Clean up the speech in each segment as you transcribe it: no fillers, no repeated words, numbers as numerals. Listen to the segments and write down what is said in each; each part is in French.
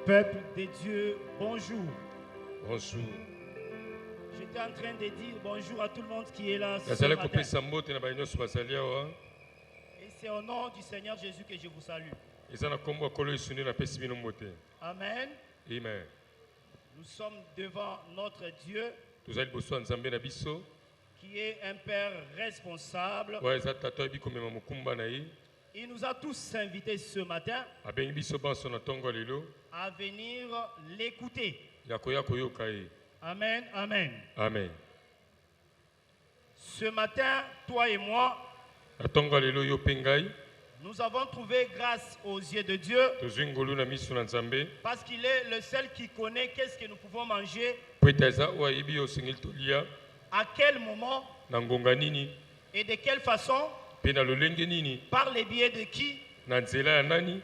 Peuple de Dieu, bonjour. Bonjour. J'étais en train de dire bonjour à tout le monde qui est là ce Nazala matin. kopesa mbote na banyoso bazali awa. Et c'est au nom du Seigneur Jésus que je vous salue. Eza na kombo akolo Yesu nde napesi bino mbote. Amen. Amen. Nous sommes devant notre Dieu Tozali liboso ya Nzambe na biso. qui est un Père responsable. Oyo eza tata oyebi komema mokumba na ye. Il nous a tous invités ce matin Abengi biso banso na ntongo ya lelo à venir l'écouter. ya koya koyoka ye. Amen, amen. Amen. Ce matin, toi et moi, Na ntongo ya lelo yo mpe ngai nous avons trouvé grâce aux yeux de Dieu tozwi ngolu na miso na Nzambe parce qu'il est le seul qui connaît qu'est-ce que nous pouvons manger, po ete eza oyo ayebi yo osengeli tolia à quel moment na ngonga nini et de quelle façon, mpe na lolenge nini par le biais de qui. na nzela ya nani.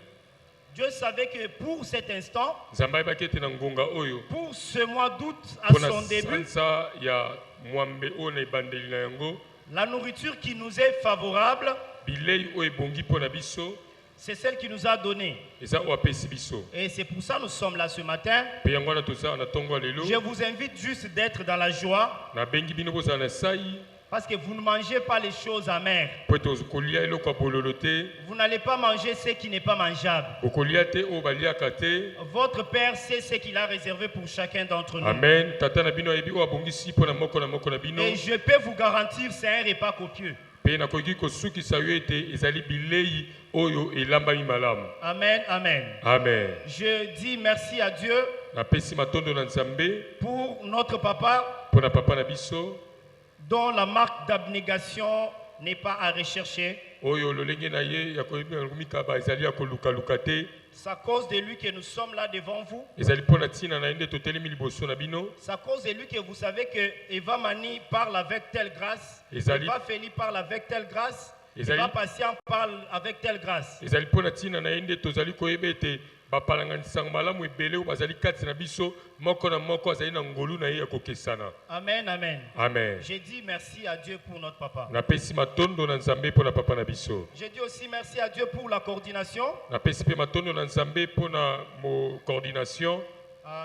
Dieu savait que pour cet instant, Nzambe ayebaki ete na ngonga oyo pour ce mois d'août à mpo na son début, sanza ya mwambe oyo na ebandeli na yango la nourriture qui nous est favorable, bilei oyo ebongi mpo na biso c'est celle qui nous a donné. eza oyo apesi biso Et c'est pour ça que nous sommes là ce matin. mpe yango wana toza na ntongo ya lelo Je vous invite juste d'être dans la joie nabengi bino bozala na sai parce que vous ne mangez pas les choses amères. po ete kolia eloko ya bololo te, Vous n'allez pas manger ce qui n'est pas mangeable. bokolia te oyo baliaka te. Votre Père sait ce qu'il a réservé pour chacun d'entre nous. Amen. Tata na bino ayebi oyo abongisi mpo na moko na bino Et je peux vous garantir, c'est un repas copieux. mpe nakoki kosukisa yo ete ezali bilei oyo elambami malamu. Amen, amen. Amen. Je dis merci à Dieu napesi matondo na Nzambe pour notre papa, mpo na papa na biso dont la marque d'abnégation n'est pas à rechercher. oyo lolenge na ye ya komikaba ezali ya kolukaluka te. C'est à cause de lui que nous sommes là devant vous. ezali mpo na ntina na ye nde totelemi liboso na bino. C'est à cause de lui que vous savez que Eva Mani parle avec telle grâce, Ezali- Eva Feli parle avec telle grâce, Ezali- Eva Patient parle avec telle grâce. ezali mpo na ntina na ye nde tozali koyeba ete bapalanganisaka malamu ebele oyo bazali kati na biso moko na moko azali na ngolu na ye ya kokesana. Amen, amen. Amen. J'ai dit merci à Dieu pour notre papa. napesi matondo na Nzambe mpo na papa na biso. J'ai dit aussi merci à Dieu pour la coordination napesi mpe matondo na Nzambe mpo na coordination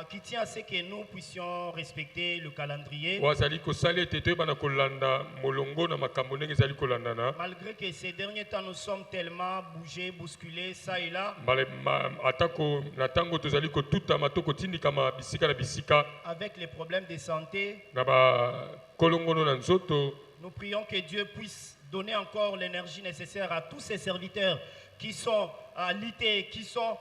qui tient à ce que nous puissions respecter le calendrier. oyo azali kosala ete toyebana kolanda molongo na makambo ndenge ezali kolandana. Malgré que ces derniers temps nous sommes tellement bougés, bousculés, ça et là, atako na ntango tozali kotutama to kotindikama bisika na bisika avec les problèmes de santé, na bakolongono na nzoto. nous prions que Dieu puisse donner encore l'énergie nécessaire à tous ces serviteurs qui sont lités, qui sont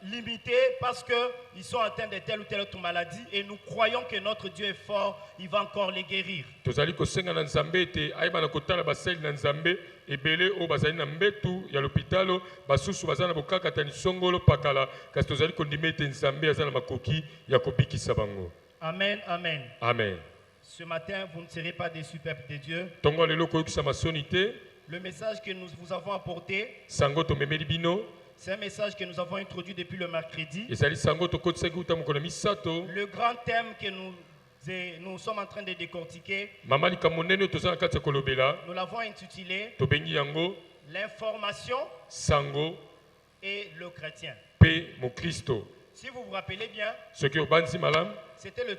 limités parce qu'ils sont atteints de telle ou telle autre maladie et nous croyons que notre Dieu est fort, il va encore les guérir. tozali kosenga na Nzambe ete ayebana kotala basali na Nzambe ebele oyo bazali na mbetu ya lopitalo basusu baza na bokakatani songolo pakala kasi tozali kondima ete Nzambe aza na makoki ya kobikisa bango. Amen, amen. Amen. Ce matin, vous ne serez pas déçus, peuple de Dieu. ntongo lelo koyokisa masoni te. Le message que nous vous avons apporté, sango tomemeli bino c'est un message que nous avons introduit depuis le mercredi. ezali sango tokotisaki uta mokolo ya misato. Le grand thème que nous sommes en train de décortiquer, mama likambo nene oyo toza na kati ya kolobela nous l'avons intitulé tobengi yango l'information sango et le chrétien. mpe mokristo. Si vous vous rappelez bien, soki obanzi malamu c'était le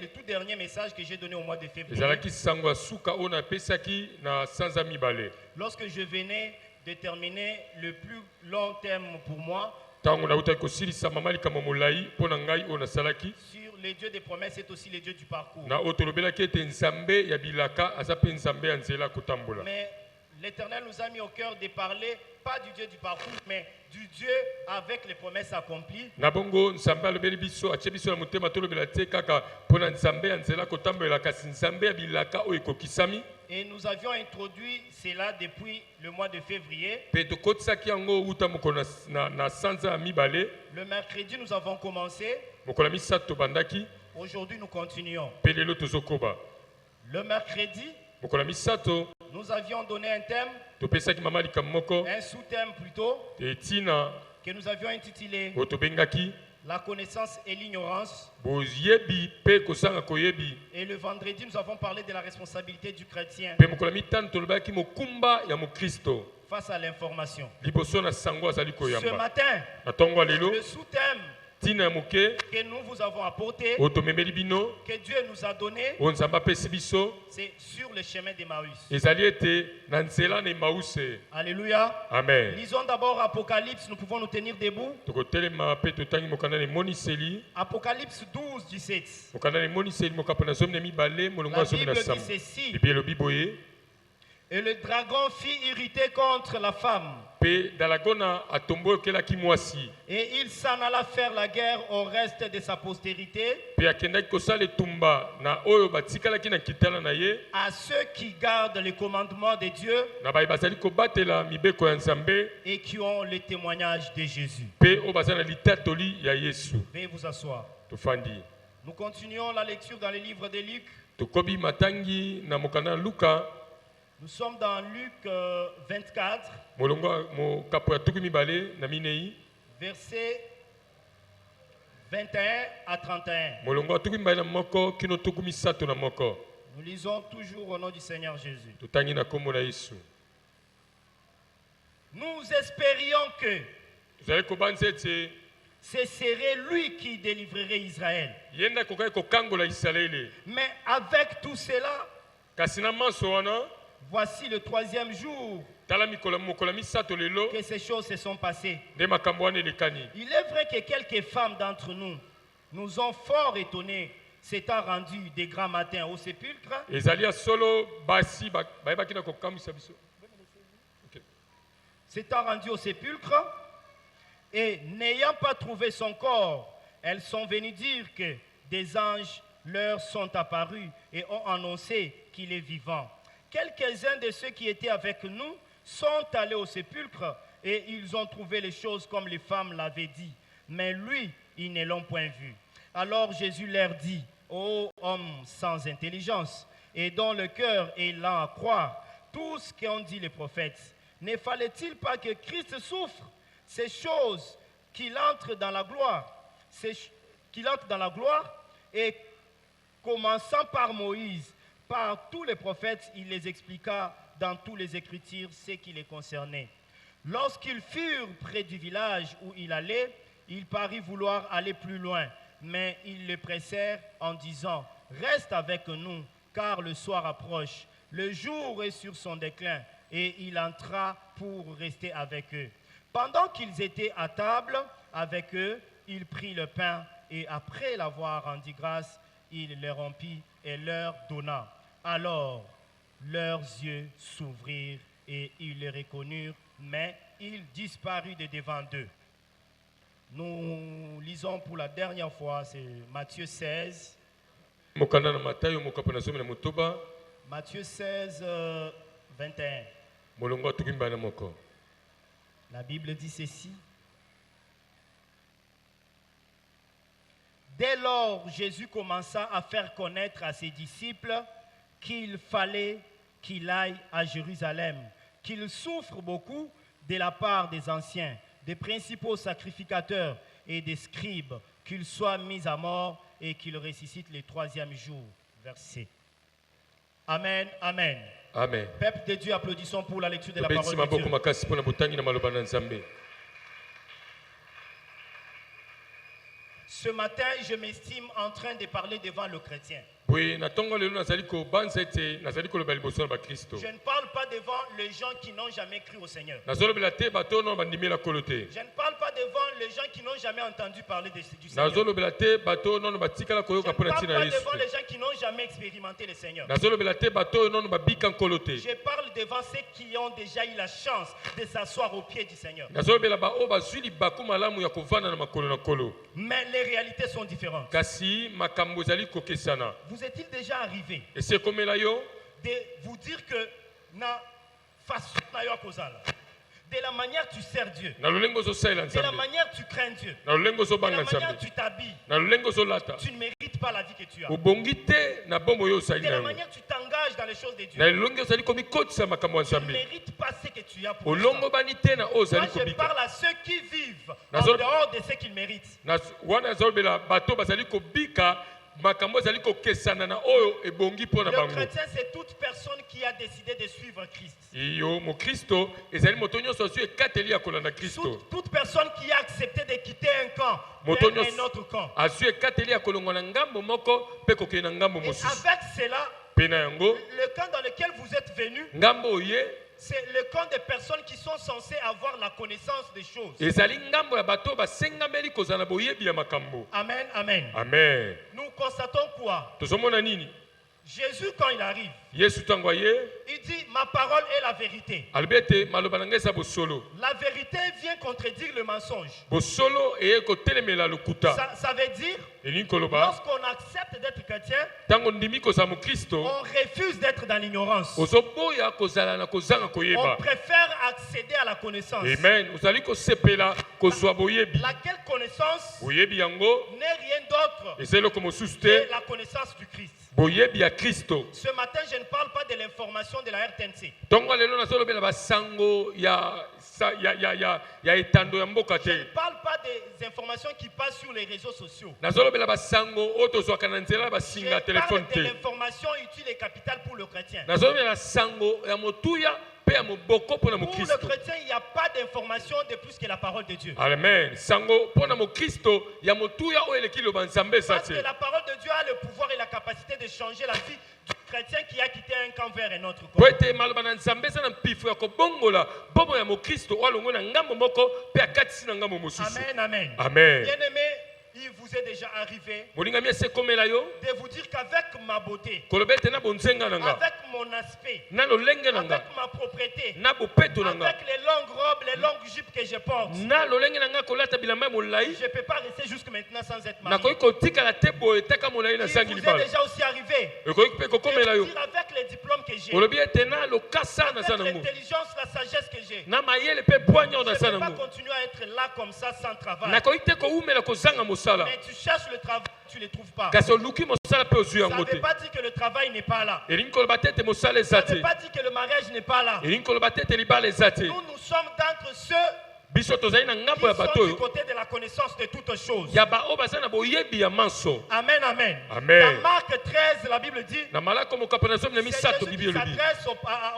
tout dernier message que j'ai donné au mois de février. ezalaki sango ya suka oyo napesaki na sanza mibale Lorsque je venais de terminer le plus long thème pour moi, ntango nautaki kosilisa mama likambo molai mpo na ngai oyo nasalaki sur les dieux des promesses, c'est aussi les dieux du parcours. na oyo tolobelaki ete Nzambe ya bilaka aza mpe Nzambe ya nzela kotambola. Mais l'Éternel nous a mis au cœur de parler, pas du Dieu du parcours, mais du Dieu avec les promesses accomplies. na bongo Nzambe alobeli biso atie biso na motema tolobela te kaka mpo na Nzambe ya nzela kotambolela kasi Nzambe ya bilaka oyo ekokisami. Et nous avions introduit cela depuis le mois de février. mpe tokotisaki yango uta mokolo na sanza ya mibale. Le mercredi, nous avons commencé. mokolo ya misato tobandaki Aujourd'hui, nous continuons. mpe lelo tozokoba. Le mercredi, mokolo ya misato nous avions donné un thème, topesaki mama likambo moko un sous-thème plutôt, etina que nous avions intitulé oyo tobengaki la connaissance et l'ignorance. boyebi pe kosanga koyebi. Et le vendredi, nous avons parlé de la responsabilité du chrétien Pe mokolo mitano tolobaki mokumba ya mokristo. face à l'information. Liboso na sango azali Ce koyamba. matin, Na tongo lelo le sous-thème tina ya moke que nous vous avons apporté, otomemeli bino que Dieu nous a donné, oyo nzambe apesi biso c'est sur le chemin d'Emmaüs. ezali ete na nzela na emause. Alléluia. Amen. Lisons d'abord Apocalypse, nous pouvons nous tenir debout. tokotelema mpe totangi mokanda na emoniseli. Apocalypse 12, 17. mokanda na emoniseli mokapo na zomi na mibale molongo La ya zomi Bible na dit sambo. ceci. Bible elobi boye. Et le dragon fit irriter contre la femme. Mpe dalagona atombo okelaki mwasi. Et il s'en alla faire la guerre au reste de sa postérité, Mpe akendaki kosala etumba na oyo batikalaki na kitala na ye. à ceux qui gardent les commandements de Dieu Na baye bazali kobatela mibeko ya nzambe. et qui ont le témoignage de Jésus. Mpe oyo baza na litatoli ya yesu. Veuillez vous asseoir. Tofandi. Nous continuons la lecture dans le livre de Luc. Tokobi matangi na mokanda na luka. Nous sommes dans Luc 24, Molongo mokapo ya tuku mibale na minei. versets 21 à 31. Molongo ya tuku mibale na moko kino tuku misato na moko. Nous lisons toujours au nom du Seigneur Jésus. Totangi na kombo na yesu. Nous espérions que Ezali kobanza ete ce serait lui qui délivrerait Israël. yenda kokaki kokangola Isalaele. Mais avec tout cela, Kasi na manso wana voici le troisième jour tala mokolo misato lelo que ces choses se sont passées. nde makambo wana elekani. Il est vrai que quelques femmes d'entre nous nous ont fort étonnés, s'étant rendues des grands matins au sépulcre, Ezali ya solo basi bayebaki na kokamwisa biso. Okay. s'étant rendues au sépulcre, et n'ayant pas trouvé son corps, elles sont venues dire que des anges leur sont apparus et ont annoncé qu'il est vivant. Quelques-uns de ceux qui étaient avec nous sont allés au sépulcre et ils ont trouvé les choses comme les femmes l'avaient dit. Mais lui, ils ne l'ont point vu. Alors Jésus leur dit, ô hommes sans intelligence et dont le cœur est lent à croire tout ce qu'ont dit les prophètes, ne fallait-il pas que Christ souffre ces choses qu'il entre dans la gloire, et commençant par Moïse, par tous les prophètes, il les expliqua dans toutes les Écritures ce qui les concernait. Lorsqu'ils furent près du village où il allait, il parut vouloir aller plus loin, mais ils le pressèrent en disant, « Reste avec nous, car le soir approche, le jour est sur son déclin. » Et il entra pour rester avec eux. Pendant qu'ils étaient à table avec eux, il prit le pain et après l'avoir rendu grâce, il le rompit et leur donna. Alors leurs yeux s'ouvrirent et ils le reconnurent, mais il disparut de devant d'eux. Nous lisons pour la dernière fois, c'est Matthieu 16. Mokanda na Matayo mokapo na zomi na motoba. Matthieu 16, 21. Molongo ya tuku mibale na moko. La Bible dit ceci. Dès lors, Jésus commença à faire connaître à ses disciples qu'il fallait qu'il aille à Jérusalem, qu'il souffre beaucoup de la part des anciens, des principaux sacrificateurs et des scribes, qu'il soit mis à mort et qu'il ressuscite le troisième jour. Verset. Amen, amen. Amen. Peuple de Dieu, applaudissons pour la lecture de la parole Tobetisi de maboko Dieu. makasi mpona botangi na maloba na Nzambe. Ce matin, je m'estime en train de parler devant le chrétien. Boye na ntongo lelo nazali kobanza ete nazali koloba liboso na bakristo. Je ne parle pas devant les gens qui n'ont jamais cru au Seigneur. Nazolobela te bato oyo bandimela kolo te. Je ne parle pas devant les gens qui n'ont jamais entendu parler du Seigneur. Nazolobela te bato oyo nono batikala Je koyoka ne mpona parle ntina pas Yesu. devant les gens qui n'ont jamais expérimenté le Seigneur. Nazolobela te bato oyo nono babika nkolo te. Je parle devant ceux qui ont déjà eu la chance de s'asseoir au pied du Seigneur. Nazolobela baoyo bazwi libaku malamu ya kovanda na makolo na nkolo. Mais les réalités sont différentes. Kasi makambo ezali kokesana. Vous est-il déjà arrivé Esi ekomela yo de vous dire que na façon na yo akozala, de la manière tu sers Dieu, na lolenge ozosalela de la Nzambe, manière tu crains Dieu, na lolenge de ozobanga la manière Nzambe, tu t'habilles, na lolenge ozolata, tu ne mérites pas la vie que tu as. obongi te na bomoi oyo osali De na la yango, manière tu t'engages dans les choses de Dieu. na elongi ozali komikotisa makambo ya Tu ne nzambe mérites pas ce que tu as pour olongobani te na oyo Moi, ozali je kobika parle à ceux qui vivent en Nazolo- dehors de ce qu'ils méritent. wana ezolobela bato bazali kobika makambo ezali kokesana na oyo ebongi mpo na Le bango chrétien, c'est toute personne qui a décidé de suivre Christ. yo mokristo ezali moto nyonso azwi ekateli ya kolanda kristo Toute personne qui a accepté de quitter un camp Moto vers nyonso un autre camp. azwi ekateli ya kolongwa na ngambo moko mpe kokende na ngambo Et mosusu avec cela, mpe na yango le camp dans lequel vous êtes venus, ngambo oye c'est le camp des personnes qui sont censées avoir la connaissance des choses. ezali ngambo ya bato basengameli kozala na boyebi ya makambo Amen, amen. amen Nous constatons quoi? tozomona nini Jésus, quand il arrive, yesu ntango aye il dit, ma parole est la vérité. alobi ete maloba na ngai eza bosolo La vérité vient contredire le mensonge. bosolo eye kotelemela lokuta Ça veut dire, elingi koloba lorsqu'on accepte d'être chrétien, ntango ndimi kozala mokristo on refuse d'être dans l'ignorance. ozoboya kozala na kozanga On koyeba préfère accéder à la connaissance. amen ozali kosepela kozwa boyebi Laquelle connaissance boyebi yango n'est rien d'autre eza eloko mosusu que te la connaissance du Christ. boyebi ya kristo Ce matin, je ne parle pas de l'information de la RTNC. ntongo lelo nazolobela basango ya etando ya mboka Je ne te parle pas des informations qui passent sur les réseaux sociaux. nazolobela basango oyo tozwaka na nzela ya basinga ya Je telefone parle de te l'information utile et capitale pour le chrétien. nazolobela sango ya motuya mpe ya moboko mpo na Pour le mokristo chrétien, il n'y a pas d'information de plus que la parole de Dieu. amen sango mpo na mokristo ya motuya oyo eleki liloba nzambe eza Parce que te la parole de Dieu a le pouvoir et la capacité de changer la vie du chrétien qui a quitté un camp vers un autre camp. po ete maloba na nzambe eza na mpifu ya kobongola bomo ya mokristo oyo alongo na ngambo moko mpe akatisi na ngambo mosusu Amen, amen. amen Bien-aimé, il vous est déjà arrivé molingami ese ekomela yo de vous dire qu'avec ma beauté, koloba ete na bonzenga na nga avec mon aspect, na lolenge na avec nga ma propreté, na bopeto na nga avec les longues robes, les longues jupes que je porte, na lolenge na nga kolata bilamba ya molai je ne peux pas rester jusque maintenant sans être marié. nakoki kotikala te boye taka molai Il nasangi vous est libala déjà aussi arrivé ekoki mpe de kokomela yo dire avec les diplômes que j'ai, olobi ete na lokasa naza avec nango l'intelligence, la sagesse que j'ai, na mayele mpe bwanya oyo je naza ne peux pas nango continuer à être là comme ça sans travail. nakoki te koumela kozanga mosala Mais tu cherches le travail, tu ne le trouves pas. kasi oluki mosala mpe ozwi Ça yango ne te veut pas dire que le travail n'est pas là. elingi koloba te ete mosala Ça eza ne te veut pas dire que le mariage n'est pas là. elingi koloba te ete libala eza te Nous sommes d'entre ceux biso tozali na qui ngambo ya bato sont du oyo côté de la connaissance de toutes choses. ya baoyo baza na boyebi ya manso Amen, amen. Amen. Dans Marc 13, la Bible dit, na malako mokapo na zomi na c'est misato Jésus bibi qui elobi s'adresse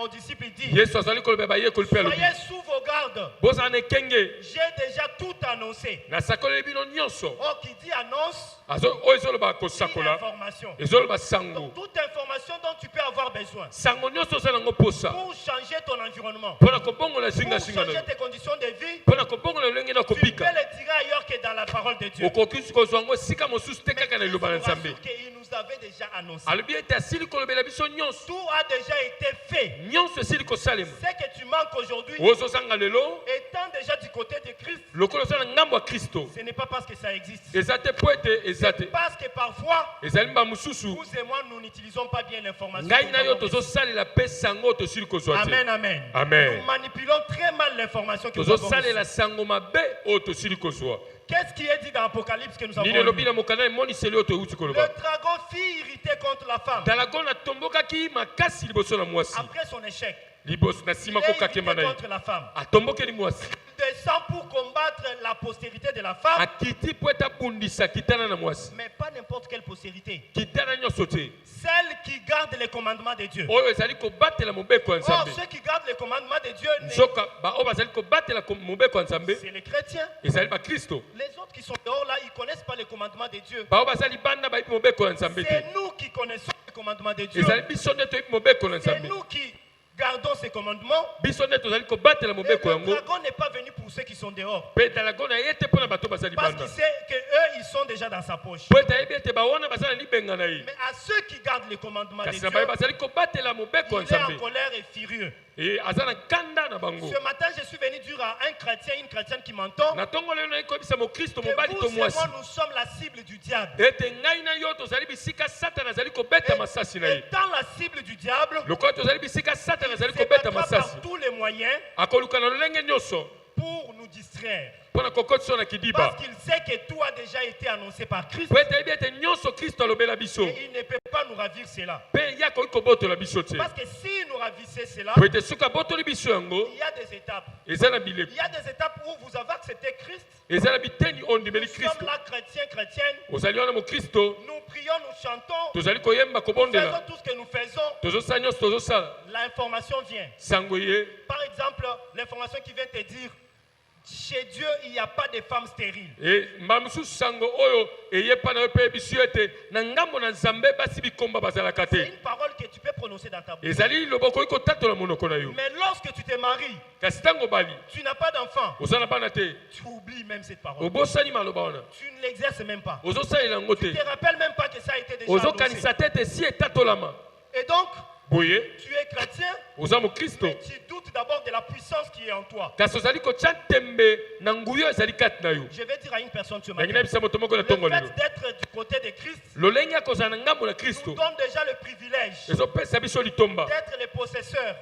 aux disciples, il dit, yesu azali koloba bayekoli mpe alobi soyez sous vos gardes. bozala na ekenge J'ai déjà tout annoncé. nasakoleli bino nyonso Oh, qui dit annonce, oyo ezoloba dit kosakola information. ezoloba sango Donc, toute information dont tu peux avoir besoin sango nyonso oza nango posa pour changer ton environnement, mpo na kobongola pour zingazinga na changer yo tes conditions de vie, mpo na kobongola lolenge na tu peux kobika les tirer ailleurs que dans la parole de Dieu. okoki kozwa yango esika mosusu te Mais kaka na il liloba na nous nzambe rassure qu'il nous avait déjà annoncé. alobi ete asili kolobela biso nyonso Tout a déjà été fait. nyonso esili kosalema Ce que tu manques aujourd'hui, ozozanga lelo étant déjà du côté de Christ, lokola oza na ngambo ya kristo ce n'est pas parce que ça existe. eza te po ete eza te Parce que parfois, ezali mba mosusu vous et moi, nous n'utilisons pas bien l'information. ngai que na nous yo avons reçue. tozosalela mpe sango oyo tosili kozwa Amen, te amen. Amen. Nous manipulons très mal l'information que nous avons reçue. tozosalela sango mabe oyo tosili kozwa Qu'est-ce qui est dit dans Apocalypse que nous avons nini elobi lu? na mokanda emoniseli oyo toyuti Le koloba dragon fut irrité contre la femme dalagon atombokaki makasi liboso na mwasi après son échec. liboso na Il nsima est irrité kokakemba na ye contre la femme. atombokeli mwasi Il descend pour combattre la postérité de la femme, akiti po ete abundisa kitana na mwasi mais pas n'importe quelle postérité. kitana nyonso te Celle qui garde les commandements de Dieu. oyo ezali kobatela mobeko ya Or, nzambe ceux qui gardent les commandements de Dieu, nzoka baoyo bazali kobatela mobeko ya nzambe c'est les chrétiens. ezali bakristo Les autres qui sont dehors là, ils ne connaissent pas les commandements de Dieu. baoyo baza libanda bayebi mobeko ya nzambe te C'est nous qui connaissons les commandements de Dieu. ezali biso nde toyebi mobeko na C'est nzambe nous qui gardons ces commandements. biso nde tozali kobatela Et mobeko le yango dragon n'est pas venu pour ceux qui sont dehors. mpe dalago na ye te mpo na bato baza Parce libanda qu'il sait qu'eux, ils sont déjà dans sa poche. po ete ayebi ete bawana baza na libenga na ye Mais à ceux qui gardent les commandements de kasi Dieu, na baye bazali kobatela mobeko ya il est en nzambe colère et furieux. e aza na kanda na bango Ce matin, je suis venu dire à un chrétien, une chrétienne qui m'entend, na ntongo lelo nayi koyebisa mokristo que mobali to vous et mwasi moi, nous sommes la cible du diable. ete ngai na yo tozali bisika satana azali kobeta masasi na ye Étant la cible du diable, lokola tozali bisika satana il azali se kobeta battra masasi par tous les moyens akoluka na lolenge nyonso pour nous distraire. Pona kokotso na kidiba. Parce qu'il sait que tout a déjà été annoncé par Christ. Po ete yebi ete nyonso Kristo alobela biso. Et il ne peut pas nous ravir cela. Pe ya koki kobotola biso te. Parce que si nous ravissait cela, Po ete soki abotoli biso yango, il y a des étapes. eza na bileko. Il y a des étapes où vous avez accepté Christ. Eza na biteni oyo ndimeli Nous Kristo. sommes là, chrétiens, chrétiennes. Ozali wana mo Kristo. Nous prions, nous chantons. Tozali koyemba Nous faisons kobondela. tout ce que nous faisons. Tozosala nyonso tozosala. L'information vient. Sango ye. Par exemple, l'information qui vient te dire, chez Dieu, il n'y a pas de femmes stériles. E mbala mosusu sango oyo eyepa na yo mpe biso ete na ngambo na nzambe basi bikomba bazalaka C'est te. une parole que tu peux prononcer dans ta bouche. Ezali liloba okoki kotatola monoko na yo. Mais lorsque tu te maries, Kasi ntango obali tu n'as pas d'enfant. oza na bana te, Tu oublies même cette parole. obosani maloba wana, Tu ne l'exerces même pas. ozosalela yango Tu te, ne te rappelles même pas que ça a été déjà annoncé. ozokanisa te ete si etatolama. Et donc, Boye tu es chrétien, oza mokristo, mais tu doutes d'abord de la puissance qui est en toi. kasi ozali kotya tembe na nguya ezali kati na yo. Je vais dire à une personne ce Nangi matin, nayebisa moto moko na le ntongo fait lelo, d'être du côté de Christ lolenge ya kozala na ngambo na nous kristo donne déjà le privilège ezopesa biso litomba d'être les possesseurs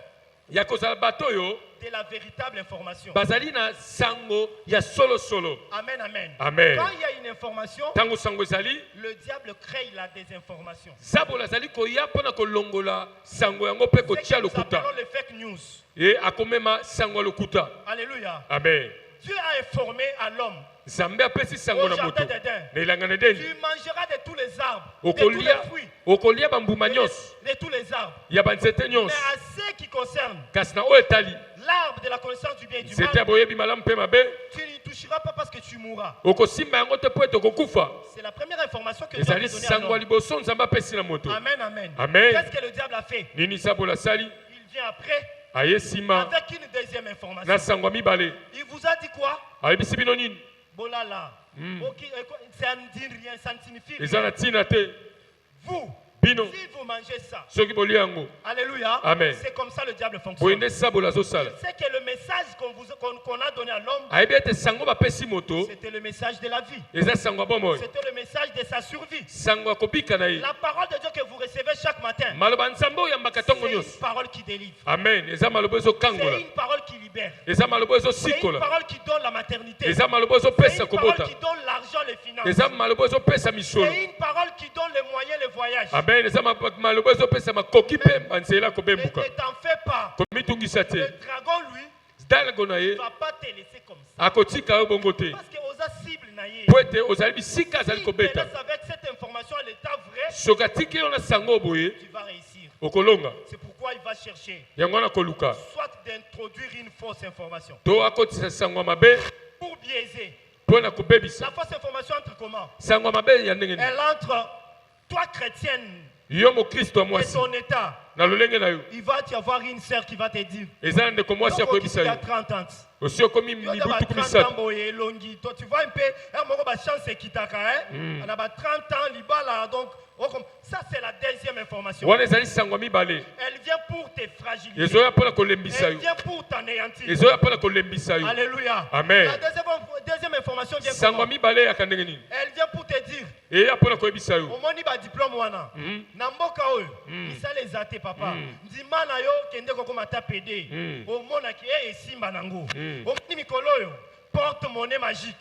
ya kozala bato oyo de la véritable information. bazali na sango ya solosolo. Amen, amen. Amen. Quand il y a une information, Ntango sango ezali, le diable crée la désinformation. sabola azali koya mpona kolongola sango yango mpe C'est kotia ce que nous lokuta appelons les fake news. ye akomema sango ya lokuta. Alléluia. Amen. Dieu a informé à l'homme, Nzambe apesi sango au na jardin moto d'Éden, na elanga na edeni, tu mangeras de tous les arbres, de tous les okolia fruits, okolia bambuma nyonso de tous les arbres. ya banzete Mais nyonso, à ce qui concerne kasi na oyo etali l'arbre de la connaissance du bien et du nzete ya mal, boyebi malamu mpe mabe, tu n'y toucheras pas parce que tu mourras. okosimba yango te mpo ete okokufa. C'est la première information que Dieu a Ezali donnée à sango ya l'homme. liboso nzambe apesi na moto. Amen, amen. Amen. Qu'est-ce que le diable a fait? Nini sabola asali Il vient après aye nsima avec une deuxième information. na sango ya mibale Il vous a dit quoi? ayebisi bino nini Bolala. Ok, ça ne dit rien, ça ne signifie eza rien. na ntina te. Vous, Bino si vous mangez ça, soki bolia yango alléluia, Amen. c'est comme ça le diable boye fonctionne. nde sabola azosala. C'est que le message qu'on a donné à l'homme, ayebi ete sango bapesi moto c'était le message de la vie. eza sango ya bomoi, C'était le message de sa survie. sango ya kobika na ye. La parole de Dieu que vous recevez chaque matin, maloba ya nzambe oyo yambaka ntongo c'est une nyonso. parole qui délivre. Amen. eza maloba ezokangola, C'est une parole qui libère. eza maloba C'est une ezosikola, parole qui donne la maternité. eza maloba C'est ezopesa une parole kobota, qui donne l'argent, les finances. eza maloba ezopesa misolo. C'est une parole qui donne les moyens, les voyages. Amen. eza maloba ezopesa makoki mpe banzela kobembuka. Ne t'en fais pas. komitungisa te. Le dragon, lui, dalgo na ne ye va pas te laisser comme ça. akotika yo bongo te, Parce qu'aux cible naïe. po ete ozali bisika azali Si tu te kobeta. laisses avec cette information à l'état vrai, soki atiki yo na sango boye tu vas réussir. okolonga C'est pourquoi il va chercher yango wana koluka soit d'introduire une fausse information to akotisa sango ya mabe pour biaiser. mpo na kobebisa. La fausse information entre comment? sango ya mabe ya ndenge nini? Elle entre, toi chrétienne, yo mokristo ya et mwasi ton état. na lolenge na yo Il va y avoir une sœur qui va te dire. eza na ndeko mwasi Toi, qui akoyebisa a yo 30 ans. osi okomi Yo, mibu dans tuku 30 misato. ans, boye, longi. Toi, tu vois un peu, moko ba chance kitaka, hein? On a 30 ans, libala, donc, ça c'est la deuxième information. wana ezali sango ya mibale, Elle vient pour te fragiliser. ezoya mpo na kolembisa Elle yo, vient pour t'anéantir. ezoya mpo na kolembisa yo. Alléluia. Amen. La deuxième information vient sango ya comment? mibale eyaka ndenge nini? Elle vient pour te dire, eya mpo na koyebisa yo omoni ba diplôme wana. Na mboka oyo, misala eza te papa. Ndima na yo kende kokoma ta PD. Omona ki esimba nango. Omoni mikolo oyo. Porte-monnaie magique.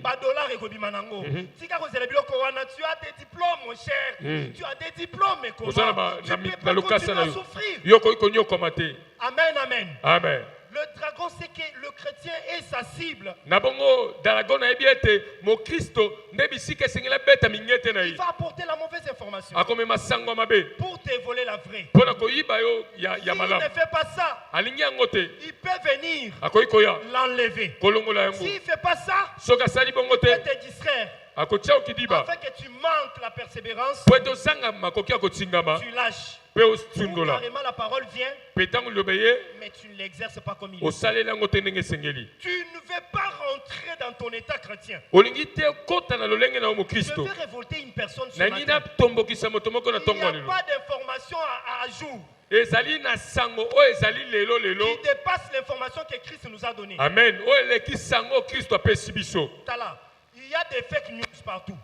Ba dollar ekobima nango. Tika kozela biloko wana, tu as des diplômes mon cher. Tu as des diplômes mais comment? oza na Tu peux na pas lokasa continuer na à yo souffrir. yo okoki konyokoma te. Amen, amen. Amen. Le dragon sait que le chrétien est sa cible. na bongo dalago nayebi ete mokristo nde bisika esengeli abeta mingete na Il ye va apporter la mauvaise information akomema sango ya mabe pour te voler la vraie. mpo na koyiba yo ya S'il malamu. ne fait pas ça, alingi yango te il peut venir akoki koya l'enlever. kolongola yango. S'il ne fait pas ça, soki asali bongo il peut te te distraire. akotia okidiba Afin que tu manques la persévérance, mpo ete ozanga makoki ya kotingama tu lâches. mpe Ou osundola carrément la parole vient, mpe ntango liloba ye mais tu ne l'exerces pas comme il faut. osaleli yango te ndenge esengeli. Tu ne veux pas rentrer dans ton état chrétien. olingi te kota na lolenge na yo Je mokristo. veux révolter une personne ce nangi matin. natombokisa moto moko na Il n'y ntongo ya a lelo pas d'information à jour ezali na sango oyo ezali lelo lelo. qui dépasse l'information que Christ nous a donnée. amen oyo eleki sango kristo apesi biso. Tala, il y a des fake news partout.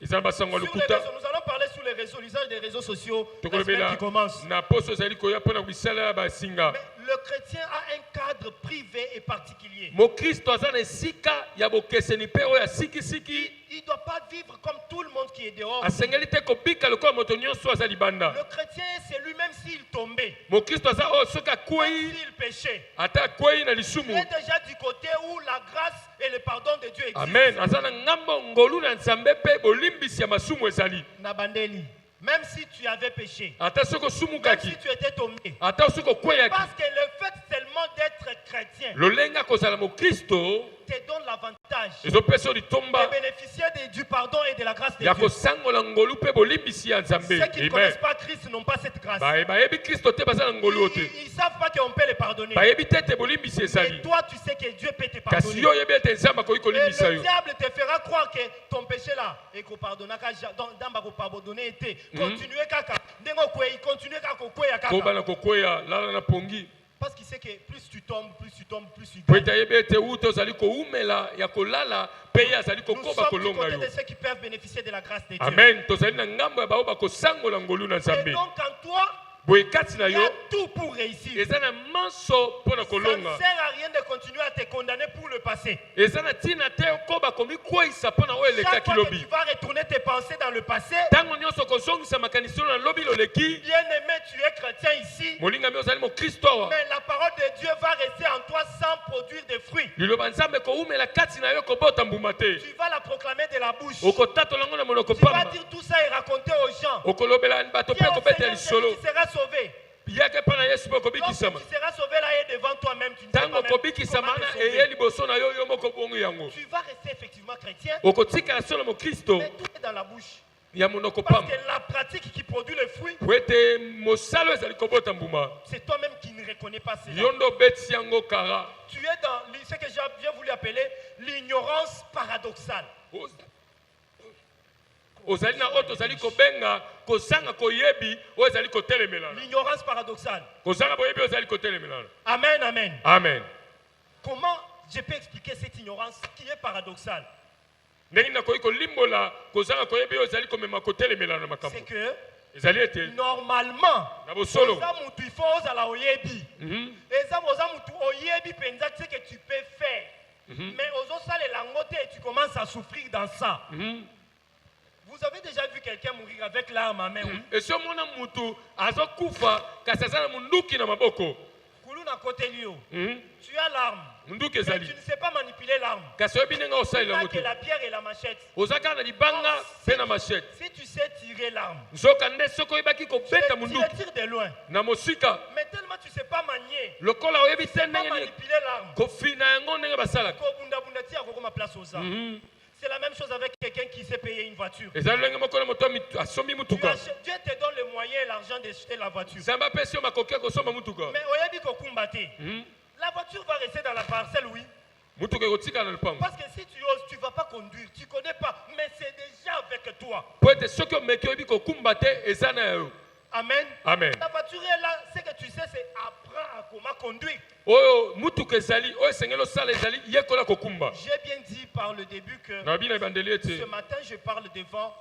ezala basango Sur les lokuta réseaux, nous allons parler sur les réseaux, l'usage des réseaux sociaux, la semaine tokolobela qui commence. na poso ezali koya mpona bisala ya basinga Mais le chrétien a un cadre privé et particulier. mokristo aza na esika ya bokeseni mpe oyo asikisiki Il ne doit pas vivre comme tout le monde qui est dehors. asengeli te kobika lokola moto nyonso aza libanda Le chrétien, c'est lui-même s'il tombait, mokristo aza oyo soki même akwei s'il péchait. ata akwei na Il lisumu est déjà du côté où la grâce et le pardon de Dieu existent. amen aza na ngambo ngolu na nzambe mpe bolimbisi ya masumu ezali Nabandeli, même si tu avais péché, ata soki même si osumukaki tu étais tombé, ata soki okweyaki parce que le fait seulement d'être chrétien lolenge akozala mokristo te donne l'avantage ezopesa yo de litomba bénéficier du pardon et de la grâce de ya Dieu. kosangola ngolu mpe bolimbisi ya nzambe Ceux qui ne amen connaissent pas Christ n'ont pas cette grâce. bayebi kristo te baza na ngolu oyo te Ils ne savent pas qu'on peut les pardonner. bayebi te ete bolimbisi Mais ezali toi, tu sais que Dieu peut te kasi pardonner. yo oyebi ete nzambe akoki Et kolimbisa le yo diable te fera croire que ton péché là et qu'on pardonne dans pardonner était continuer kaka ndengo kwe continuer kaka kweya ko kaka bana kokweya lala na pongi parce qu'il sait que plus tu tombes plus tu po gagnes. ete ayebi ete uta ozali koumela ya kolala mpe ye azali Nous kokoba sommes du kolonga côté yo de ceux qui peuvent bénéficier de la grâce de Dieu. amen tozali na ngambo ya bao bakosangola ngolu na Et nzambe donc en toi, boye kati na il y a yo tout pour réussir. eza na manso mpo na Ça ne kolonga sert à rien de continuer à te condamner pour le passé. eza na ntina te koba komikweyisa mpo na oyo Chaque elekaki fois que lobi tu vas retourner tes pensées dans le passé, ntango nyonso kozongisa makanisi oyo na lobi loleki bien-aimé, tu es chrétien ici, molingami ozali mokristo awa mais la parole de Dieu va rester en toi sans produire de fruits. liloba nzambe koumela kati na yo kobota mbuma te Tu vas la proclamer de la bouche. okotatola yango na monoko Tu vas pamba dire tout ça et raconter aux gens. okolobela bato Il y mpe a un kobetela Seigneur lisolo qui sera sauvé. yake mpo na yesu mpe Lorsque okobikisama tu seras sauvé là et devant toi-même, tu ne sais pas ntango même okobikisama comment te wana sauver. eye liboso na yo yo moko bongo yango Tu vas rester effectivement chrétien, okotikala solo mokristo mais tout est dans la bouche. ya monoko Parce pamba que la pratique qui produit le fruit, po ete mosala oyo ezali kobota mbuma c'est toi-même qui ne reconnais pas cela. yo nde obetisi yango kara Tu es dans ce que j'ai voulu appeler l'ignorance paradoxale. ozali na oyo tozali kobenga kozanga koyebi oyo ezali kotelemelana L'ignorance paradoxale. kozanga boyebi oyo ezali kotelemelana Amen, amen. amen Comment je peux expliquer cette ignorance qui est paradoxale? ndenge nakoki kolimbola kozanga koyebi oyo ezali komema kotelemelana na makambo C'est que ezali ete normalement, na bosolo oza mutu il faut ozala oyebi. Eza oza mutu oyebi penza ce que tu peux faire. Mais ozosalela yango te et tu commences à souffrir dans ça. Vous avez déjà vu quelqu'un mourir avec l'arme à main? Oui? esi omona mutu azokufa kasi aza na munduki na maboko Kulu na côté lio. Tu as l'arme. munduki Mais ezali tu ne sais pas manipuler l'arme. kasi oyebi ndenge osalela Tu yango que te la pierre et la machette. oza kaka na libanga mpe na machete Si tu sais tirer l'arme, nzoka nde soki oyebaki tu kobeta le munduki tires de loin. na mosika Mais tellement tu ne sais pas manier, lokola oyebi te pas ndenge nini manipuler l'arme. kofina yango ndenge basalaka Kobunda tia kokoma place aux armes. C'est la même chose avec quelqu'un qui sait payer une voiture. ezali ndenge moko na moto asombi mutuka Dieu te donne le moyen et l'argent d'acheter la voiture. nzambe apesi yo makoki ya kosomba mutuka Mais oyebi kokumba te. La voiture va rester dans la parcelle, oui. mutuka ekotikala na lupango Parce que si tu oses, tu ne vas pas conduire. Tu ne connais pas. Mais c'est déjà avec toi. po ete soki omeki oyebi kokumba te eza na yo Amen. amen La voiture est là. Ce que tu sais, c'est apprendre à comment conduire. oyo mutuka ezali oyo esengeli osala ezali yekola kokumba J'ai bien dit par le début que na babi na ebandeli ce ete matin, je parle devant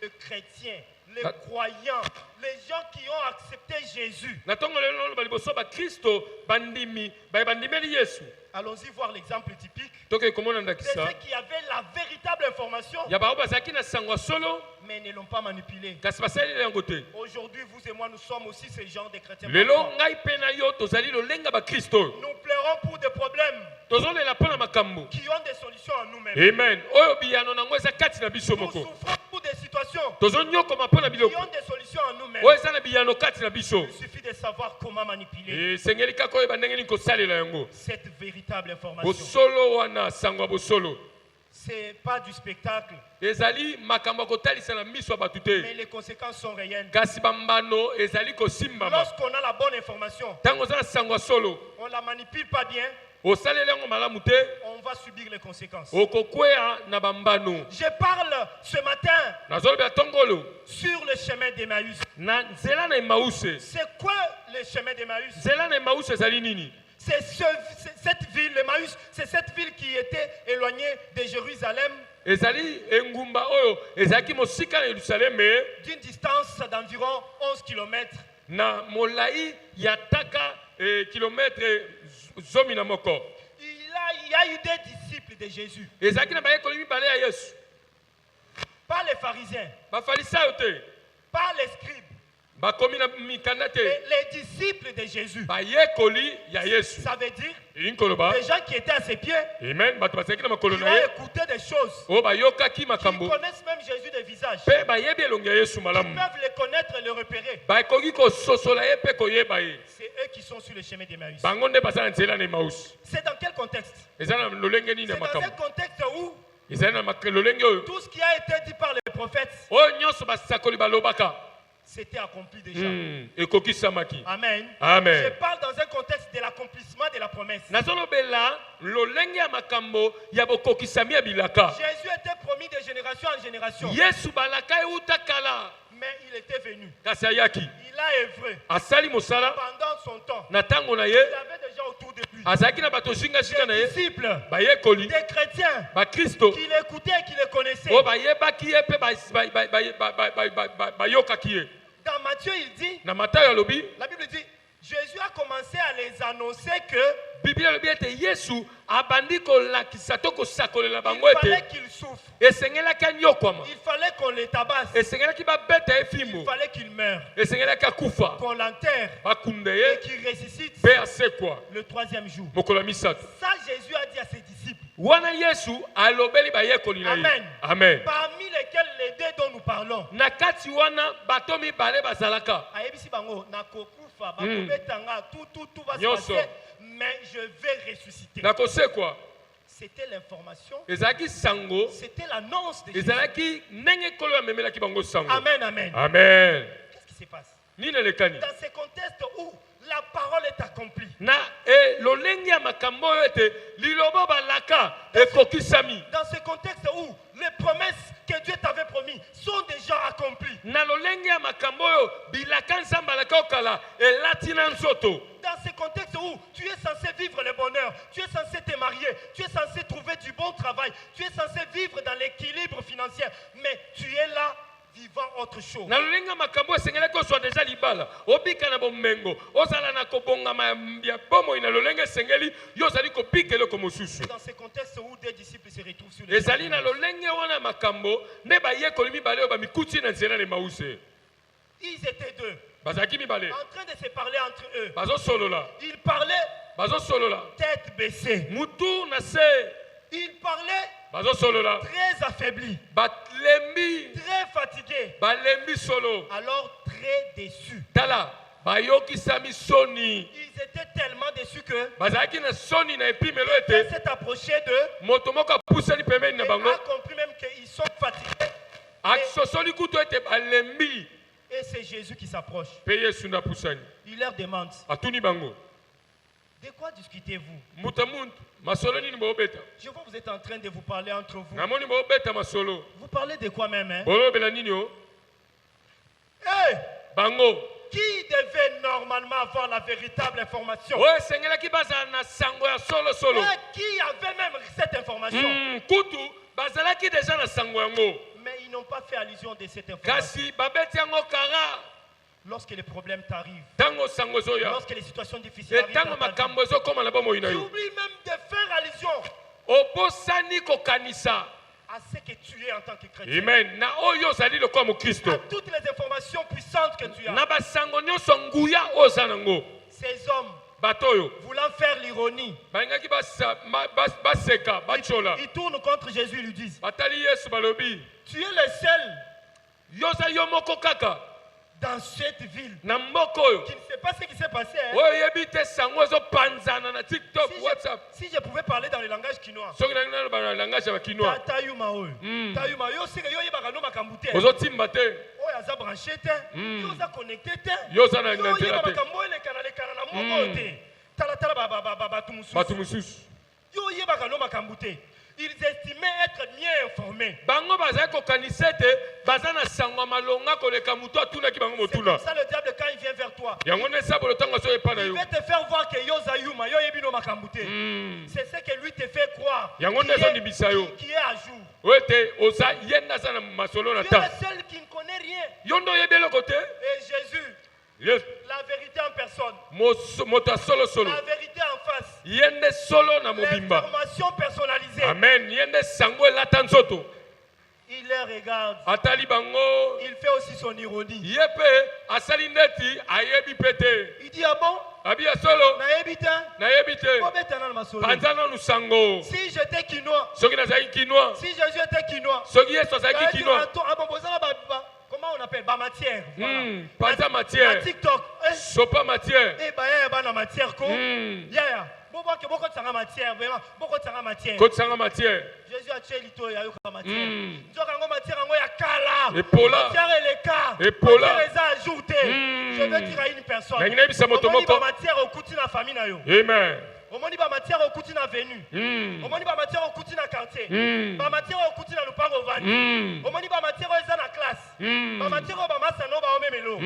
les chrétiens, les croyants, les gens qui ont accepté Jésus. na ntongo lelo naloba liboso bakristo bandimi bandimeli yesu Allons-y voir l'exemple typique toke komona de ndakisa ceux qui avaient la véritable information, ya bao bazalaki na sango ya solo mais ne l'ont pas manipulée. kasi basaleli yango te Aujourd'hui, vous et moi, nous sommes aussi ces genres de chrétiens. lelo parfois. ngai mpe na yo tozali lolenga bakristo oyo Nous pleurons pour des problèmes tozolela mpo na makambo qui ont des solutions en nous-mêmes. amen oyo biyano nango eza kati na biso Nous moko souffrons pour des situations tozonyokoma mpo na qui biloko ont des solutions en nous-mêmes. oyo eza na biyano kati na biso Il suffit de savoir comment manipuler esengeli kaka oyeba ndenge nini kosalela yango cette véritable information. bosolo wana sango ya bosolo C'est pas du spectacle, ezali makambo ya kotalisa na miso ya bato mais te les conséquences sont réelles. kasi bambano ezali kosimbama Lorsqu'on a la bonne information, ntango oza na sango ya solo on la manipule pas bien, osaleli yango malamu te on va subir les conséquences. okokweya na bambano Je parle ce matin nazolobela ntongolo sur le chemin d'Emmaüs. na nzela na emause C'est quoi le chemin d'Emmaüs? nzela na emause ezali nini cette ville, l'Emmaüs, c'est cette ville qui était éloignée de Jérusalem ezali engumba oyo ezalaki mosika na Yerusalem d'une distance d'environ 11 km. na molai ya taka kilometre zomi na moko. Il y a eu des disciples de Jésus. Ezalaki na bayekoli mibale ya Yesu. Pas les pharisiens, Bafarisayo te, pas les scribes. bakomi na mikanda te, Les disciples de Jésus. bayekoli ya Yesu. Ça veut dire Inkoloba, des gens qui étaient à ses pieds, amen, bato bazalaki na makolo qui na ont ye, écouté des choses, oyo bayokaki qui makambo, connaissent même Jésus de visage, mpe bayebi elongi ya Yesu qui malamu. peuvent le connaître et le repérer. Bakoki kososola ye mpe koyeba ye. C'est eux qui sont sur le chemin d'Emmaüs. Bango nde baza na nzela na Emmaus. C'est dans quel contexte? Eza na lolenge nini C'est ya dans un makambo? contexte où Ezali na lolenge oyo tout ce qui a été dit par les prophètes, oyo nyonso basakoli balobaka c'était accompli déjà. ekokisamaki. Amen. Amen. Je parle dans un contexte de l'accomplissement de la promesse. nazolobela lolenge ya makambo ya bokokisami ya bilaka. Jésus était promis de génération en génération, Yesu balaka euta kala mais il était venu. kasi ayaki Il a œuvré asali mosala pendant son temps. na ntango na Il ye, avait déjà autour de lui azalaki na bato zingazinga na des ye, disciples, bayekoli des chrétiens bakristo qui l'écoutaient et qui le connaissaient. oyo bayebaki ye mpe bayokaki ye. Dans Matthieu, il dit, Na Matayo alobi, la Bible dit, Jésus a commencé à les annoncer que biblia alobi ete Yesu abandi kolakisa to kosakolela bango il fallait ete qu'il souffre, esengelaki anyokwama, il fallait qu'on le tabasse, esengelaki babeta ye il fimbo, fallait qu'il meure, esengelaki akufa, qu'on l'enterre bakunda et ye qu'il ressuscite mpe asekwa le troisième jour. mokolo ya misato. Ça, Jésus a dit à ses disciples, Wana Yesu alobeli bayekoli na ye. Amen. Amen. parmi lesquels les deux dont nous parlons. Na kati wana bato mibale bazalaka. Ayebisi bango, nakokufa, bakobetanga, tout va se Nyonso. passer, mais je vais ressusciter. Nakosekwa C'était l'information, ezalaki sango, c'était l'annonce de Jésus. ezalaki ndenge kolo amemelaki bango sango. Amen, amen. Amen. Qu'est-ce qui se passe? Nini elekani? Dans ce contexte où la parole est accomplie, Na lolenge ya makambo oyo ete liloba balaka ekokisami. dans ce contexte où les promesses que Dieu t'avait promis sont déjà accomplies, Na lolenge ya makambo oyo bilaka nzambe alaka okala elati na nzoto. dans ce contexte où tu es censé vivre le bonheur, tu es censé te marier, tu es censé trouver du bon travail, tu es censé vivre dans l'équilibre financier, mais tu es là vivant autre chose. Na lolenge ya makambo esengelaki ozwa deja libala obika na bomengo ozala na kobongama ya bomoi na lolenge esengeli yo ozali kobika eloko mosusu. Dans ce contexte où des disciples se retrouvent sur le Ezali na chemin, lolenge wana ya makambo nde bayekoli mibale oyo bamikuti na nzela na Emause. ils étaient deux, Bazalaki mibale en train de se parler entre eux. bazosolola, Ils parlaient bazosolola tête baissée. mutu na se, Ils parlaient bazosolola très affaiblis, balembi, très fatigués, balembi solo. alors très déçus. Tala bayokisami soni, Ils étaient tellement déçus que bazalaki na soni na epimelo quelqu'un ete s'est approché d'eux moto moko apusani pembeni na et bango a compris même qu'ils sont fatigués. asosoli kutu ete balembi Et c'est Jésus qui s'approche. mpe Yesu nde apusani Il leur demande, atuni bango, de quoi discutez-vous? muta muntu masolo nini boobeta? Je vois que vous êtes en train de vous parler entre vous. Namoni boobeta masolo Vous parlez de quoi même, hein? bolobela nini o? Hey! Bango Qui devait normalement avoir la véritable information? oyo esengelaki bazala na sango ya solosolo. Et qui avait même cette information? Kutu bazalaki deja na sango yango Mais ils n'ont pas fait allusion de cette information. kasi babeti yango kara Lorsque les problèmes t'arrivent, ntango sango ezoya lorsque les situations difficiles arrivent, ntango dans ta vie, makambo ezokoma na bomoi na tu yo oublies même de faire allusion obosani kokanisa à ce que tu es en tant que chrétien. amen na oyo ozali lokola mokristo À toutes les informations puissantes que tu as. na basango nyonso nguya oyo oza nango. Ces hommes, Bato oyo voulant faire l'ironie, balingaki baseka batyola ils tournent contre Jésus et lui disent, batali Yesu balobi tu es le seul yo ozali yo moko kaka dans cette ville na mboka oyo qui ne sait pas ce qui s'est passé. Hein. oyo oyebi te sango ezopanzana na TikTok, WhatsApp. Si je pouvais parler dans le langage quinois, soki nangi naloba na langage ya bakinois tayuma oyo tayuma yo sika yo yebaka no makambo te ozotimba te oyo aza branché te yo oza connecté te yo oza na yo nzela oyeba te makambo oyo elekana na moko oyo te talatala bato bato mosusu mosusu yo oyebaka no makambo te. Ils estimaient être mieux informés. bango bazali kokanisa ete baza na sango malonga koleka mutu atunaki bango C'est motuna comme ça le diable quand il vient vers toi. yango nde sabolo ntango azo epa na Il yo veut te faire voir que yoza yuma, yo yebino makambute. C'est ce que lui te fait croire. Yango nde ezondimisa yo. Qui est à jour. oyo ete oza ye nde aza na masolo na Tu es ntango le seul qui ne connaît rien. yo nde oyebi eloko te Et Jésus, Yes. la vérité en personne, moto ya solosolo la vérité en face, ye nde solo na mobimba l'information personnalisée. amen ye nde sango elata nzoto Il les regarde. atali bango Il fait aussi son ironie. ye mpe asali ndeti ayebi mpe te Il dit, ah bon? abi ya solo Naebita? nayebi te Obeta na masolo. panza nanu sango Si j'étais quinois, soki nazalaki kinwa si Jésus était quinois, soki yesu ça azalaki veut dire, kinwa ah bon, comment on appelle? Ba matière. Voilà. panza Na matière TikTok. sopa matière Eh ben, il y a na matière ko. Ya. Beaucoup de matière, vraiment. Beaucoup de matière. kotisanga matière Jésus a tué l'ito ya yoka matière. Nzoka ngo matière ngo ya kala. Epola. Matière et les cas. Epola. Matière les a ajouté. Je veux dire à une personne. Na ngina moto Omoni moko ba matière okuti na famille na yo. amen Omoni ba matière okuti na venu. Omoni ba matière okuti na quartier. Ba matière okuti na lupango vandi. Omoni ba matière eza na classe. Ba matière ba masa no ba omemelo.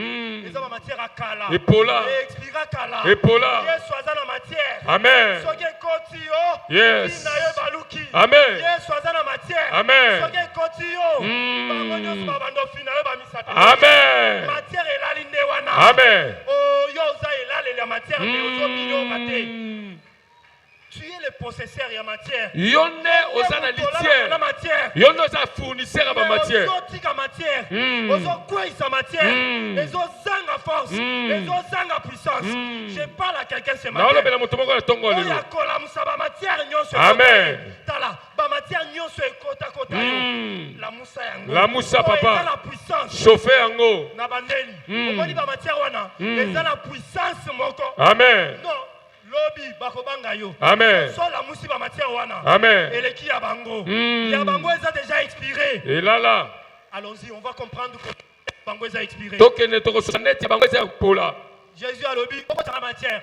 Eza ba matière akala. Epola. Et expira kala. Epola. Yesu aza na matière. amen Soki ekoti yo. Yes. Na yo baluki. Amen. Yesu aza na matière. Amen. Soki ekoti yo. Bango nyonso babando fina yo bamisato. amen Matière elali nde wana. amen Oh yo oza elali la matière mais ozomino mate. Tu es le possesseur ya matière. yo nde oza na Na litière matière. yo nde oza fournisseur ya bamatière ozotika matière. Ozokweyisa matière. Ezozanga force. Ezozanga puissance. Je parle à quelqu'un ce matin. naolobela moto moko na ntongo Oyo lelo akolamusa bamatière nyonso. Amen. Tala bamatière nyonso ekotakota yo. Lamusa yango. Lamusa, Oyo papa. eza la puissance. chauffe yango Na bandeli. Omoni bamatière wana. Eza la puissance moko. amen Non. Lobi bakobanga yo. amen So la musi ba matière wana. amen Eleki ya bango. Ya bango eza déjà expiré. elala Allons-y, on va comprendre que bango eza expiré. tokende tokososa neti ya bango eza ya kopola Jésus a lobi, pourquoi tu as la matière?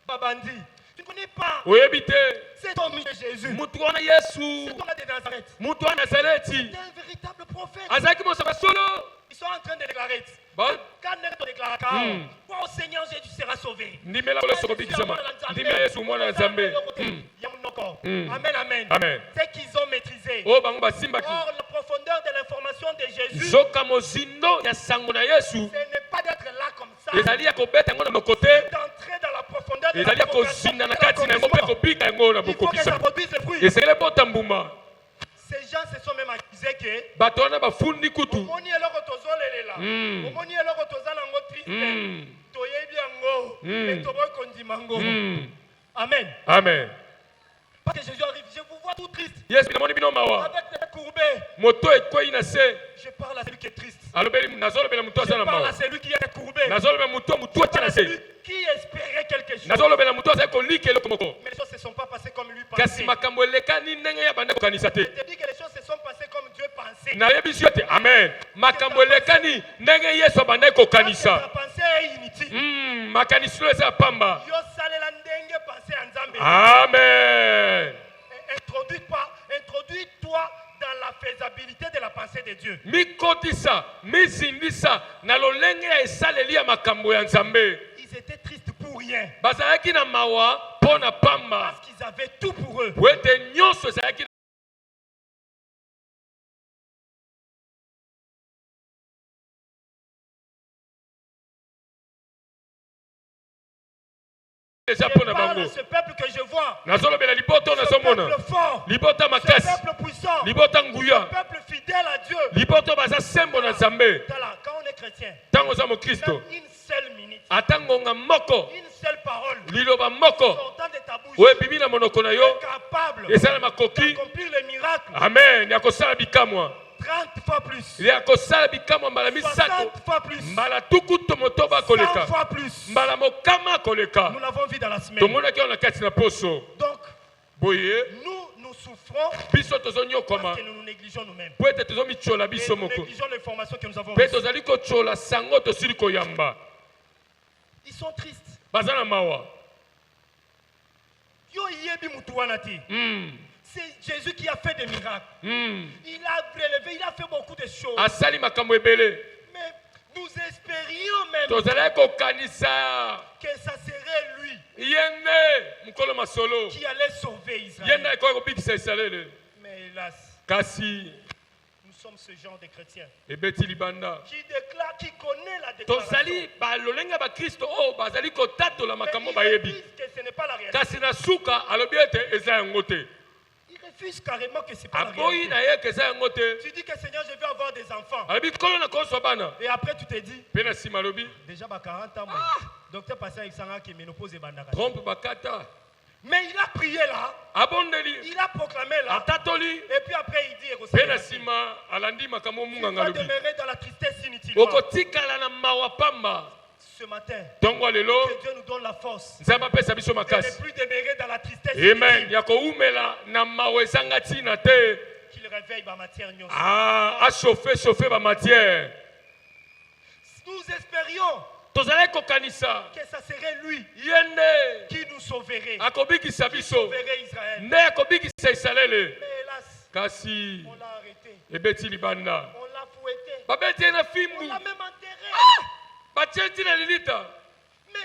Babandi. Tu ne connais pas. oyebi te C'est ton de Jésus. mutu wana yesu C'est ton de Nazareth. mutu wana nazareti C'est un véritable prophète. azalaki mosoka solo Ils sont en train de déclarer. Ba- Quand on déclare, quoi au Seigneur Jésus sera sauvé. ndimela kolo soko bikisama ndimela yesu mwana na nzambe Amen, amen. Amen. C'est qu'ils ont maîtrisé. oyo bango basimbaki Or, la profondeur de l'information de Jésus, zoka mozindo ya sango na yesu ce n'est pas d'être là comme ça, ezali ya kobeta yango na mokote d'entrer dans la profondeur de ezali ya kozinda na kati na yango mpe kobika yango na Il faut que ça bokokisa produise le fruit. esengeli bota mbuma Ces gens se sont même accusés que bato wana bafundi kutu omoni eloko tozolelela omoni eloko tozala yango triste toyebi yango mais toboyi kondima yango amen. amen Parce que Jésus arrive, je vous vois tout triste yesu namoni bino mawa avec les courbés. moto ekwei na se Je parle à celui qui est triste. alobeli nazolobela moto aza Je na parle mawa à celui qui est courbé. nazolobela moto motu Je atia parle na à se celui qui espérait quelque chose. nazolobela moto azali kolika eloko moko Mais les choses ne se sont pas passées comme lui kasi pensait. makambo elekani ndenge ya bande kokanisa te Je te dis que les choses se sont passées comme Dieu pensait. nayebisi yo te amen makambo elekani ndenge yesu abandaki Parce que ta kokanisa pensée est inutile. makanisi oyo eza ya pamba Yo salela ndenge pensée en Nzambe. amen Introduis-toi dans la faisabilité de la pensée de Dieu. mikotisa mizindisa na lolenge ya esaleli ya makambo ya nzambe Ils étaient tristes pour rien. bazalaki na mawa mpo na pamba Parce qu'ils avaient tout pour eux. po ete nyonso ezalaki eza Je mpo na parle à bango ce peuple que je vois. nazolobela libota oyo Ce nazomona peuple fort. libota Ce makasi peuple puissant. libota Ce nguya peuple fidèle à Dieu. libota oyo baza sembo na nzambe Tala, quand on est chrétien, ntango oza même mokristo une seule minute, ata ngonga moko une seule parole, liloba moko sortant de ta bouche, oyo ebimi na monoko na yo est capable eza na makoki d'accomplir le miracle amen ya kosala bikamwa 30 fois plus, ya kosala bikamwa mbala 60 misato fois plus, mbala tuku to motoba 100 koleka fois plus. mbala mokama koleka Nous l'avons vu dans la semaine. tomonaki ayo na kati na poso Donc, boye nous souffrons biso tozonyokoma parce que nous nous négligeons nous-mêmes. po ete tozomitshola Et biso nous moko négligeons l'information que nous avons mpe reçue. tozali kotshola sango tosili koyamba Ils sont tristes. baza na mawa Yo yebi mutu wana te. c'est Jésus qui a fait des miracles. Il a prélevé, il a fait beaucoup de choses. Asali makambo ebele. Mais nous espérions même Tozala kokanisa. que ça serait lui Yende mukolo masolo. qui allait sauver Israël. Yenda ko bikisa Israël. Mais hélas, Kasi nous sommes ce genre de chrétiens ebeti libanda. qui déclare, qui connaît la déclaration. Tozali ba lolenga ba Kristo o bazali ko tatola Mais makambo il bayebi. refuse que ce n'est pas la réalité. Kasi na suka alobi ete eza yango te. Il refuse carrément que ce n'est pas la Aboyi réalité. na ye ke eza yango te. Tu dis que Seigneur, je vais avoir des enfants. Alobi kolo na koso bana. Et après, tu te dis, Pe na sima lobi déjà, 40 ans, docteur passé avec Sanga qui ménopause et bandaka. trompe bakata. Mais il a prié là, Abondeli. il a proclamé là, Atatoli. et puis après, il dit, Pe na sima alandi makambo tu munga vas ngalobi. demeurer dans la tristesse inutilement. Okotikala na mawa pamba. Ce matin, Tongo lelo. que Dieu nous donne la force Nzamba apesa biso de ne makasi. plus demeurer dans la tristesse Amen. inutile, Ya koumela na mawa ezanga tina te. qu'il réveille ma matière nyonso. Ah, a chauffer ba matière. Nous espérions Tozala kokanisa. que ça serait lui Yende. qui nous sauverait, Akobikisa qui biso. sauverait Israël. Ne akobikisa Israël. Mais hélas, Kasi on l'a arrêté, ebeti libanda. on l'a fouetté, Babeti na on fimbu. l'a même enterré. Batienti na lilita. Mais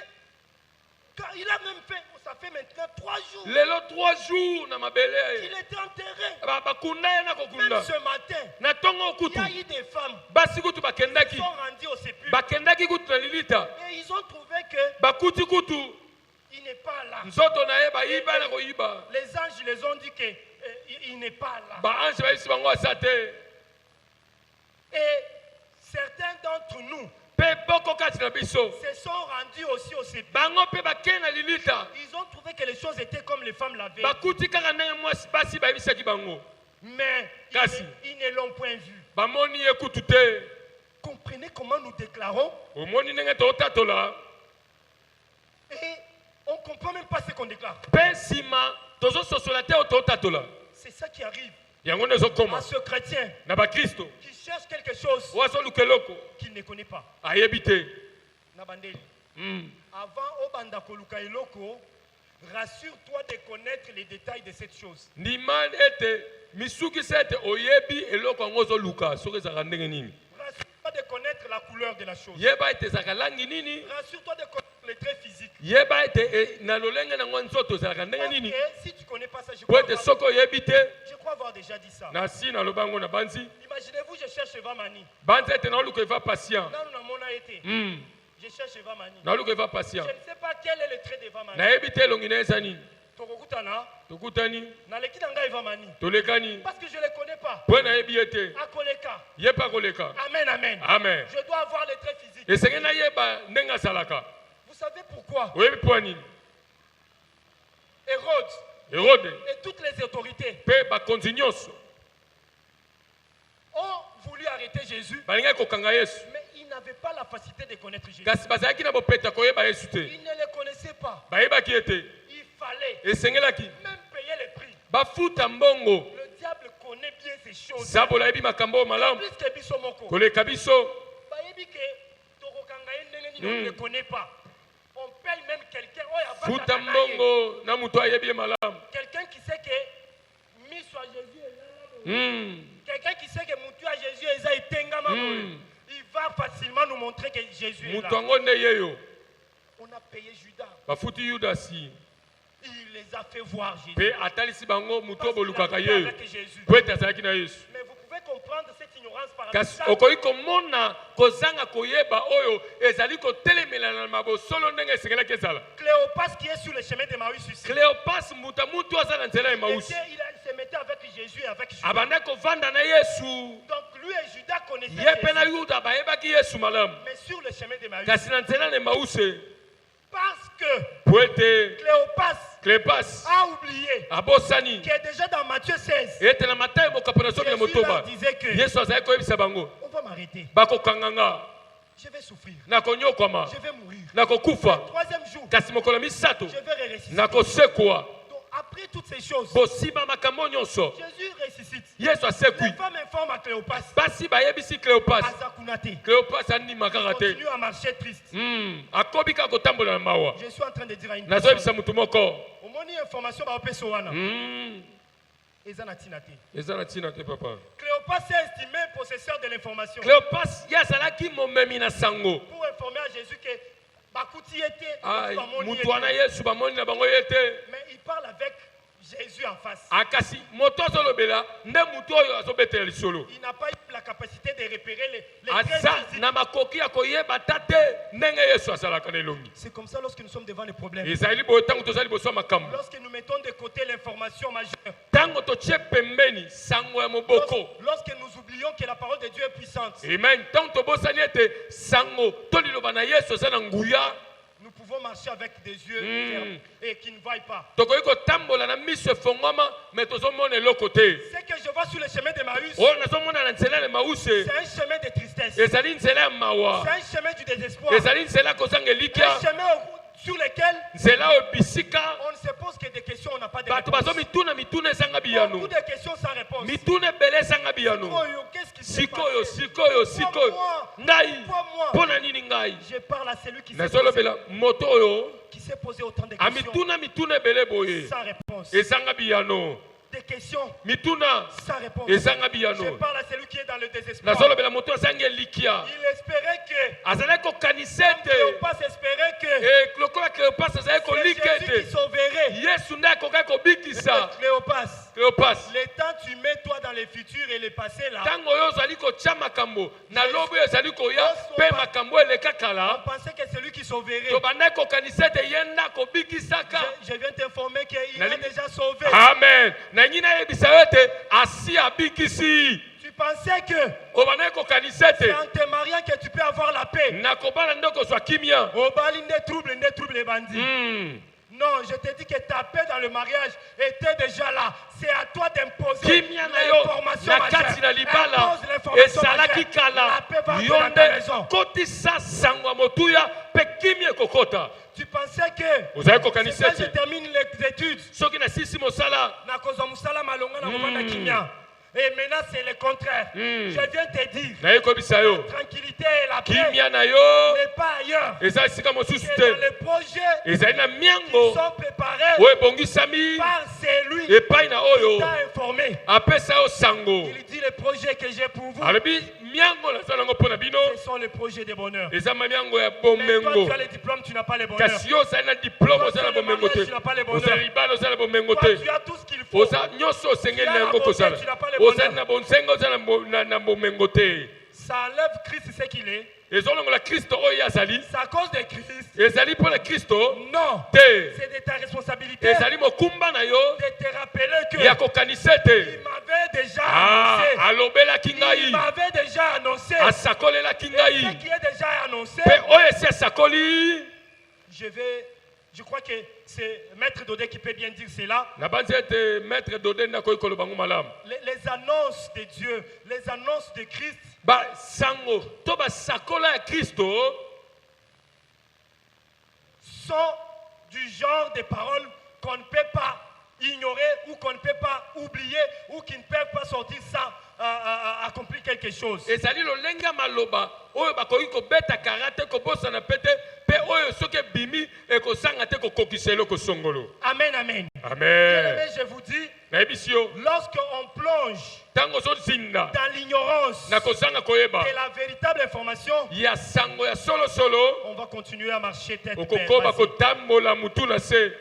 quand il a même fait, ça fait maintenant 3 jours Lelo 3 jours na qu'il mabele. était enterré. Bakunda ye na Même kokunda. ce matin, Na tongo il kutu. y a eu des femmes Basi kutu qui bakendaki. sont rendues au sépulcre. Bakendaki kutu na lilita. Et ils ont trouvé Bakuti kutu. qu'il n'est pas là. Nzoto na ye bayiba na koyiba. Les anges les ont dit que il n'est pas là. Ba ange bayisi bango asa te. Et certains d'entre nous Pe boko kati na biso. se sont rendus aussi au sépulcre. Bango pe bakende na lilita. Ils ont trouvé que les choses étaient comme les femmes l'avaient. Bakuti kaka ndenge mwasi basi bayebisaki bango. Mais Kasi. ils ne l'ont point vu. Bamoni ye kutu te. Comprenez comment nous déclarons Omoni ndenge totatola. et on ne comprend même pas ce qu'on déclare. Pe nsima tozososola te o totatola. C'est ça qui arrive Yango nde ezokoma à ce chrétien na bakristo. qui cherche quelque chose Oyo azoluka eloko qu'il ne connaît pas. ayebi te. Nabandeli. Mm. Avant Obanda Koluka Eloko, rassure-toi de connaître les détails de cette chose. Ndimani ete misukisa ete oyebi eloko yango ozoluka soki ezalaka ndenge nini. Rassure-toi de connaître la couleur de la chose. Yeba ete ezalaka langi nini. Rassure-toi de connaître les traits physiques. Yeba ete na lolenge nango nzoto ezalaka ndenge Parce nini. que si tu ne connais pas ça, Po ete soki oyebi te je crois avoir déjà dit ça. na si naloba yango na banzi. Imaginez-vous, je cherche Evamani. Banzi ete naoluka eva patient. Là, nous avons été. Mm. Je cherche Evamani. naoluka eva Je patient. ne sais pas quel est le trait d'Evamani. nayebi te elongi na eza nini. Tokokutana, tokutani naleki nanga Evamani. tolekani Parce que je ne le connais pas. po nayebi ye te Akoleka. ye mpe akoleka. Amen, amen. Amen. Je dois avoir les traits physiques. esenge nayeba ndenge azalaka. Vous savez pourquoi oyebi mpo ya nini. Hérode Herode et toutes les autorités mpe bakonzi nyonso ont voulu arrêter Jésus, balingaki kokanga yesu. mais ils n'avaient pas la facilité de connaître Jésus. kasi bazalaki na bopeta koyeba yesu te. Ils ne le connaissaient pas. bayebaki ete Il fallait esengelaki même payer les prix. bafuta mbongo. Le diable connaît bien ces choses. nzambe oyebi makambo oyo malamu Plus que Bisomoko. koleka biso. Bayebi ke Torokanga Ndenge Nini, on ne le connaît pas. On paye même quelqu'un. Oh, y a pas futa de kanaye. mbongo na moto ayebi ye malamu. Quelqu'un qui sait que mis sur Jésus est là. Mm. Quelqu'un qui sait que Moutou à Jésus est là, il va facilement nous montrer que Jésus est là. moto yango nde ye yo. On a payé Judas. bafuti yudasi Il les a fait voir Jésus. mpe atalisi bango moto Parce qu'il bolukaka habitait ye avec Jésus. po ete azalaki na yesu. Mais vous pouvez comprendre cette ignorance kasi paradoxale. okoki komona kozanga koyeba oyo ezali kotelemela na mabosolo ndenge esengelaki ezala. Cléopas qui est sur le chemin de Marie ici. cléopas muta mutu aza na nzela ya emausi Il se mettait avec Jésus et avec Judas. abandaki kovanda na yesu. Donc lui et Judas connaissaient ye mpe na Jésus. yuda bayebaki yesu malamu. Mais sur le chemin de Marie. kasi na nzela na emausi Parce que po ete Cléopas cléopas a oublié abosani que déjà dans Matthieu 16, ete na matayi mokapo na soki na Jésus leur motoba disait que yesu azalaki koyebisa bango on va m'arrêter. bakokanganga Je vais souffrir. nakonyokwama Je vais mourir. nakokufa Troisième jour, kasi mokolo misato je vais ressusciter. nakosekwa. Donc après toutes ces choses, bosima makambo nyonso Jésus ressuscite. yesu asekwi. Les femmes informent à Cléopas. basi bayebisi cléopas. Azakunate. cléopas andima kaka te. Continue à marcher triste. akobi kaka kotambola na mawa. Je suis en train de dire à une nazoyebisa personne. mutu moko. Au moins, information va opérer Sowana. eza na tina te. eza na ntina te papa. Cléopas s'est estimé possesseur de l'information. Cléopas ye azalaki momemi na sango. Pour informer à Jésus que bakuti était mutu wana yesu bamoni na bango ye te. mais il parle avec Jésus en face. Akasi moto azolobela nde mutu oyo azobetela lisolo. Il n'a pas eu la capacité de repérer les aza traits na makoki ya koyeba ta te ndenge yesu azalaka na elongi. C'est comme ça lorsque nous sommes devant les problèmes. ezali boye ntango tozali liboso ya makambo. Lorsque nous mettons de côté l'information majeure. Ntango totie pembeni sango ya moboko. Lorsque nous oublions que la parole de Dieu est puissante. Amen. Ntango tobosani ete sango to liloba na yesu aza na nguya. Nous pouvons marcher avec des yeux fermes et qui ne voient pas. Tokoki kotambola na miso efongwama me tozomona eloko te. Ce que je vois sur le chemin de Emmaüs, oyo nazomona na nzela ya mause c'est un chemin de tristesse. ezali nzela ya mawa. C'est un chemin du désespoir. ezali nzela ya kozanga elikya. Un chemin sur lequel nzela oyo bisika on ne se pose que des questions, on n'a pas de bato réponse. bazomituna ezanga biyano. Beaucoup de questions sans réponse. mituna ebele ezanga biyano. Qu'est-ce qui s'est passé? sikoyo ngai mpo na nini ngai. Je parle à celui qui nazolobela moto oyo s'est posé autant de questions mituna ebele boye sans réponse. ezanga biyano. Des questions mituna sans réponse. ezanga Je biyano. parle à celui qui est dans le désespoir. nazolobela moto azangi elikya. Il espérait que azalaki kokanisa ete Cléopas espérait que lokola Cléopas azalaki c'est kolika Jésus qui ete sauverait. yesu nde akokaki kobikisa Cléopas, Cléopas. le temps tu mets toi dans le futur et le passé là. ntango oyo ozali kotya makambo na lobi oyo ezali koya mpe makambo eleka On kala pensait que c'est lui qui sauverait. tobandaki kokanisa ete ye nde akobikisaka. Je viens t'informer qu'il a déjà sauvé. amen. nangi nayebisa yo ete asi abikisi. Tu pensais que obandaki kokanisa c'est ete en te mariant que tu peux avoir la paix. nakobala nde kozwa kimia. Au bal, des troubles les bandits. Non, je te dis que ta paix dans le mariage était déjà là. C'est à toi d'imposer kimia na yo l'information na kati na majeure. libala Impose l'information ezalaki majeure. kala La paix va yo entrer dans ta nde maison. kotisa sango ya motuya mpe kimia ekokota. Tu pensais que ozali c'est kokanisa quand je ete termine les études, soki nasisi mosala na kozwa musala malonga na mobanda kimia. Et maintenant c'est le contraire. Je viens te dire, naye kobisa yo tranquillité et la paix kimia na yo n'est pas ailleurs. eza esika mosusu C'est dans te les projets ezali na qui miango sont préparés oyo ebongisami par celui epai na qui oyo t'a informé. apesa yo sango. Il dit les projets que j'ai pour vous, alobi miango naza nango mpo na bino ce sont les projets de bonheur. eza miango ya Mais toi, bomengo. tu as les diplômes, tu n'as pas les bonheurs. kasi yo ozali na diplome ozali na bomengo te ozali libala ozali na bomengo Toi, te tu as tout ce qu'il faut. oza nyonso osengeli na yango kozala ozali na bonzenga ozali na bomengo te. Ça enlève Christ, c'est qu'il est. ezolongola kristo oyo azali C'est à cause de Christ. ezali mpo na kristo Non. te C'est de ta responsabilité ezali mokumba na yo de te rappeler que ya kokanisa il ete m'avait déjà annoncé. alobelaki Il ngai m'avait déjà annoncé. asakolelaki Ce ngai qui est déjà annoncé. mpe oyo esi asakoli. Je crois que c'est Maître Dodé qui peut bien dire cela. nabanzi ete maître dode nakoki koloba ngo malamu. Les annonces de Dieu, les annonces de Christ basango to basakola ya kristo sont du genre de paroles qu'on ne peut pas ignorer ou qu'on ne peut pas oublier ou qui ne peuvent pas sortir sans accomplir quelque chose. ezali lolenge ya maloba oyo bakoki kobeta karate kobosana pete mpe oyo soki ebimi ekosanga te kokokisa eloko songolo. Amen, amen. amen. Bien-aimés, je vous dis, nayebisi yo lorsqu'on plonge ntango ozozinda dans l'ignorance na kozanga koyeba de la véritable information, ya sango ya solosolo on va continuer à marcher tête okokoba baissée. kotambola mutu na se.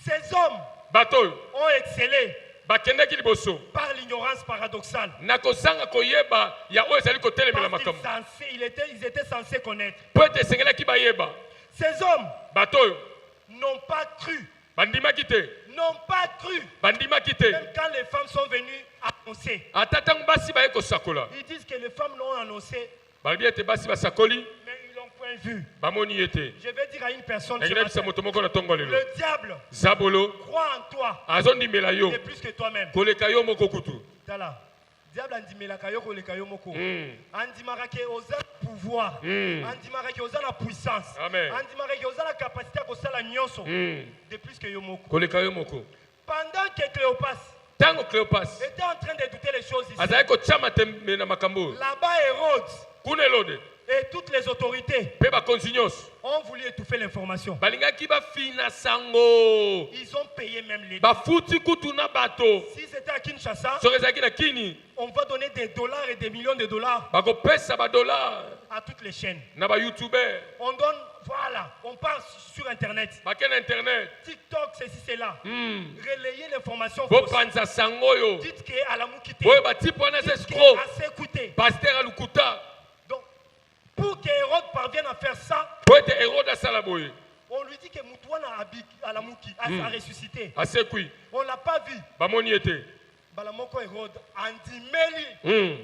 Ces hommes bato oyo ont excellé bakendaki liboso par l'ignorance paradoxale. na kozanga koyeba ya oyo ezali kotelemela Parce makambo qu'ils ils étaient censés connaître. mpo ete esengelaki bayeba. Ces hommes bato oyo n'ont pas cru, bandimaki te n'ont pas cru, bandimaki te même quand les femmes sont venues annoncer. ata ntango basi baye kosakola Ils disent que les femmes l'ont annoncé, balobi ete basi basakoli mais ils l'ont point vu. bamoni ye te. Je vais dire à une personne ce nangi nayebisa matin, moto moko na ntongo lelo le diable zabolo croit en toi azondimela yo et plus que toi-même. koleka yo moko kutu. Tala. Diable andimelaka yo koleka yo moko. Andimaka ke oza pouvoir. Andimaka ke oza la puissance. Amen. Andimaka ke oza la capacité à kosala nyonso. De plus que yo moko. koleka yo moko. Pendant que Cléopas ntango Cléopas était en train de douter les choses ici, azalaki kotyama tembe na makambo oyo là-bas Hérode kuna Elode Et toutes les autorités mpe bakonzi nyonso ont voulu étouffer l'information. balingaki bafina sango Ils ont payé même les... bafuti kutu na bato Si c'était à Kinshasa, soki ezalaki na kini on va donner des dollars et des millions de dollars bakopesa badolar à toutes les chaînes. na bayoutubeur On donne, voilà, on part sur Internet. bake na internet TikTok, ceci, cela. Relayez l'information. bopanza sango oyo Dites qu'à la moukité. oyo batipe wana eza Dites escro qu'à s'écouter. paster alukuta Donc, pour qu'Hérode parvienne à faire ça, po ete herode asala boye on lui dit que Moutouana à la Mouki a ressuscité. asekwi On ne l'a pas vu. bamoni ete Balamoko Hérode, Andimeli.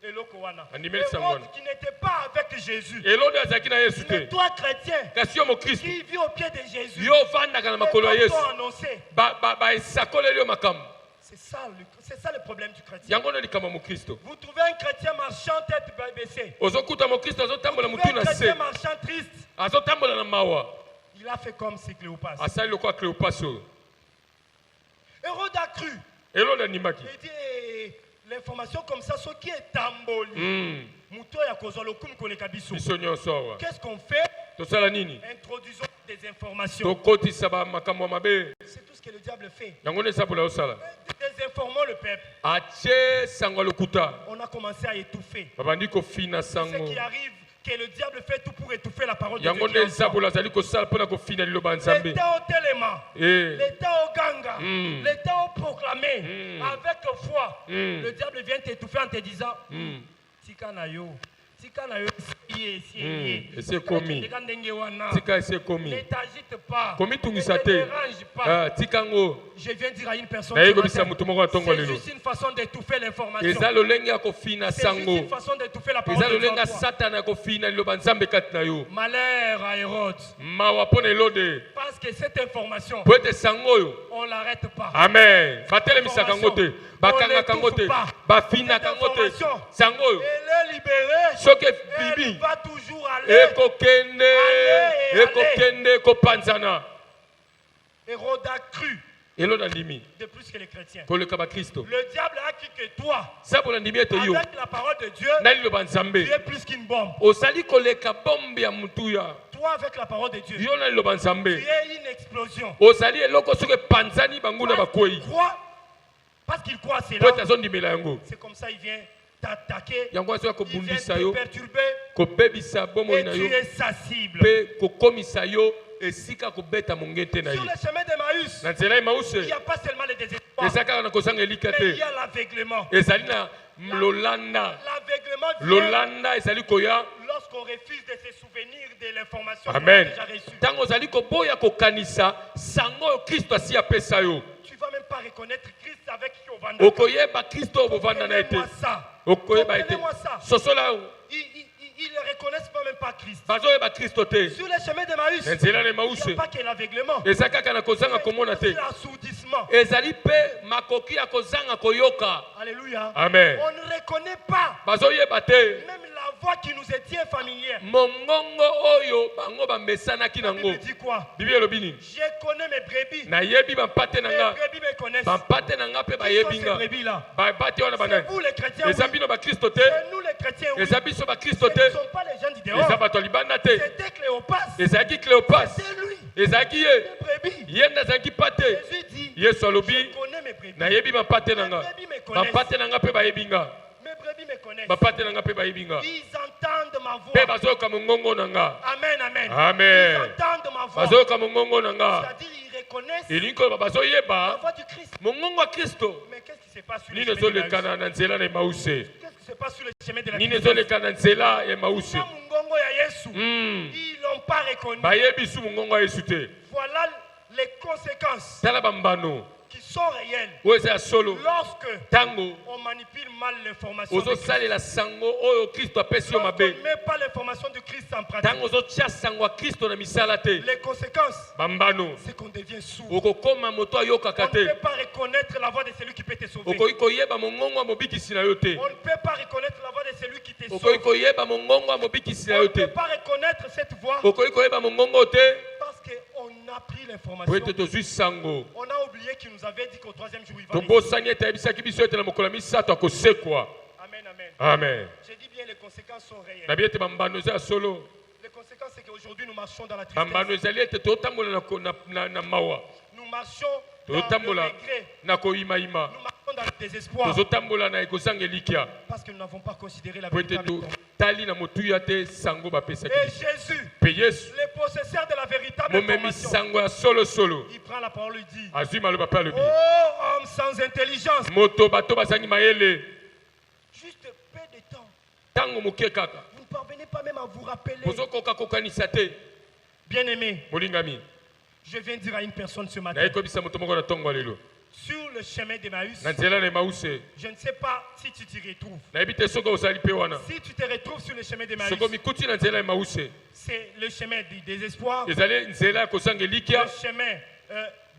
Et Lokowana. Andimeli Hérode Sangwana. qui n'était pas avec Jésus. herode azalaki na yesu Mais te toi, chrétien, kasi yo mokristo qui vit au pied de Jésus, yo ovandaka na les makolo ya papes yesu ont annoncé. baesakoleli yo makambo C'est ça le problème du chrétien. yango ndo likambo ya mokristo Vous trouvez un chrétien marchant tête baissée. ozokuta mokristo azotambola Vous motu trouvez un na se chrétien marchant triste. azotambola na mawa Il a fait comme si Cléopas. asali lokola cléopas oyo Hérode a cru. herode andimaki Il dit l'information comme ça, ce qui est tamboli. Mouto ya kozwa lokumu koleka biso. biso nyonso awa Qu'est-ce qu'on fait? tosala nini Introduisons des informations. tokotisa bamakambo ya mabe C'est tout ce que le diable fait. yango nde esabola osala Désinformons le peuple. atie sango ya lokuta On a commencé à étouffer. babandi kofina Ce sango qui arrive, que le diable fait tout pour étouffer la parole de yango Dieu. nde esabola azali kosala mpona kofina liloba ya nzambe L'État au téléma, Eh, l'État au ganga, l'État au proclamé, avec foi. Mm. Le diable vient t'étouffer en te disant Tika na yo, tika na yo, esi ekomi tika esi ekomi ne t'agite pas, komitungisa ne te te dérange pas. tika ngo Je viens dire à une personne nayebisa ce matin, motu moko na ntongo c'est lelo juste une façon d'étouffer l'information. eza lolenge ya kofina C'est juste sango une façon d'étouffer la parole eza de Dieu lolenge en ya toi. satana ya kofina liloba nzambe kati na yo Malheur à Hérode, mawa mpo na elode parce que cette information, po ete sango oyo on ne l'arrête pas. amen batelemisaka yango te bakangaka yango te bafinaka yango te sango oyo Elle est libérée. soki Elle ebibi va toujours aller. ekokende ekokende ekopanzana Hérode a cru elode andimi de plus que les chrétiens. koleka bakristo Le diable a cru que toi, sabola ndimi ete yo avec la parole de Dieu, na liloba nzambe tu es plus qu'une bombe. ozali koleka bombe ya mutuya Toi, avec la parole de Dieu, yo na liloba tu nzambe es une explosion. ozali eloko soki epanzani banguna bakwei Parce qu'il croit à po ete cela. azondimela yango C'est comme ça il vient t'attaquer. yango azoya Il vient kobundisa te yo perturber. kobebisa bomoi Et na tu yo es sa cible. mpe kokomisa yo esika kobeta mongete na Sur ye le chemin d'Emmaüs, na nzela il emause n'y a pas seulement les désespoirs, eza kaka na kozanga elika mais il y te a l'aveuglement. ezali na lolanda L'aveuglement vient lolanda ezali koya lorsqu'on refuse de se souvenir de l'information qu'on a amen déjà reçue. ntango ozali koboya kokanisa sango oyo kristo asi apesa yo Tu ne vas même pas reconnaître Christ avec qui on va okoyeba kristo oyo bovanda na ye te Comprenez-moi ça. okoyeba ye te Comprenez-moi ça. sosola oyo Ils ne reconnaissent pas même pas Christ. bazoyeba kristo te Sur le chemin d'Emmaüs, na nzela na il n'y emause a pas que l'aveuglement. eza kaka na kozanga komona te C'est l'assourdissement. ezali mpe makoki ya kozanga koyoka Alléluia. amen On ne reconnaît pas bazoyeba te même la voix qui nous était familière. mongongo oyo bango bamesanaki La nango Bible dit quoi? bibi elobi nini Je connais mes brebis. nayebi bampate na Mes nga brebis me connaissent. bampate na nga mpe Qui sont bayebi ces nga brebis-là? babate wana C'est banani vous les chrétiens, eza oui. bino bakristo te C'est nous les chrétiens, oui. eza biso bakristo Ce te ne sont pas les gens du dehors. eza bato ya libanda te C'était Cléopas. ezalaki cléopas C'est lui. ezalaki ye Les brebis. ye nde azalaki pate Jésus dit, yesu alobi je connais mes brebis. nayebi bampate na nga bampate na nga mpe bayebi nga Mes brebis me connaissent. bampate na nga mpe bayebi nga Ils entendent ma mpe voix. bazoyoka mongongo na nga Amen, amen. Amen. Ils entendent ma voix. bazoyoka mongongo na nga C'est-à-dire, ils reconnaissent elingi koloba la bazoyeba voix du Christ. mongongo ya kristo Mais qu'est-ce qui se passe sur le nini chemin de l'Emmaüs? ezolekana na nzela na emause Qu'est-ce qui se passe sur le chemin de la nini Christiane? ezolekana na nzela ya emause Na mungongo ya Yesu. Ils l'ont pas reconnu. bayebi su mongongo ya yesu te Voilà les conséquences tala bambano qui sont réelles oyo eza ya solo lorsque ntango on manipule mal l'information de Christ. ozosalela sango oyo kristo apesi yo Lorsqu'on ne mabe met pas l'information de Christ en pratique, ntango ozotia sango ya kristo na misala te les conséquences, bambano c'est qu'on devient sourd. okokoma moto ayokaka On ne te peut pas reconnaître la voix de celui qui peut te sauver. okoki koyeba mongongo ya mobikisi na yo te On ne peut pas reconnaître la voix de celui qui te okoki sauve. koyeba mongongo ya mobikisi na On ne yo te peut pas reconnaître cette voix okoki koyeba mongongo te parce qu'on a pris po l'information. ete tozwi sango On a oublié qu'il nous avait dit qu'au troisième jour, il va tobosani ete ayebisaki biso ete na mokolo ya misato akosekwa Amen, amen. Amen. J'ai dit bien, les conséquences sont réelles. Na biete bambano za solo. Les conséquences, c'est qu'aujourd'hui, nous marchons dans la Bambano tristesse. ezali ete totambola na mawa. Nous marchons dans le Totambola regret. na koyimayima. Nous marchons dans le désespoir. Tozotambola na ekozanga elikia. Parce que nous n'avons pas considéré la Po ete véritable to forme. tali na motuya te sango bapesa Et ki. Jésus, Pe Yesu le possesseur de la véritable momemi information, sango ya solo. il prend la parole et dit: Azwi maloba pe alobi. oh homme sans intelligence, Moto bato bazangi mayele. juste peu de temps, Tango moke kaka. vous ne parvenez pas même à vous rappeler. Bozokoka kokanisa te. Bien-aimé, Molingami. je viens dire à une personne ce matin, Nayekobisa moto moko na tongo lelo. sur le chemin d'Emmaüs, Na nzela na Emause. je ne sais pas si tu t'y retrouves. Nayebi te soko ozali pe wana. Si tu te retrouves sur le chemin d'Emmaüs, Soko mikuti na nzela ya Emause. c'est le chemin du désespoir, Ezali nzela ya kozanga elikia. le chemin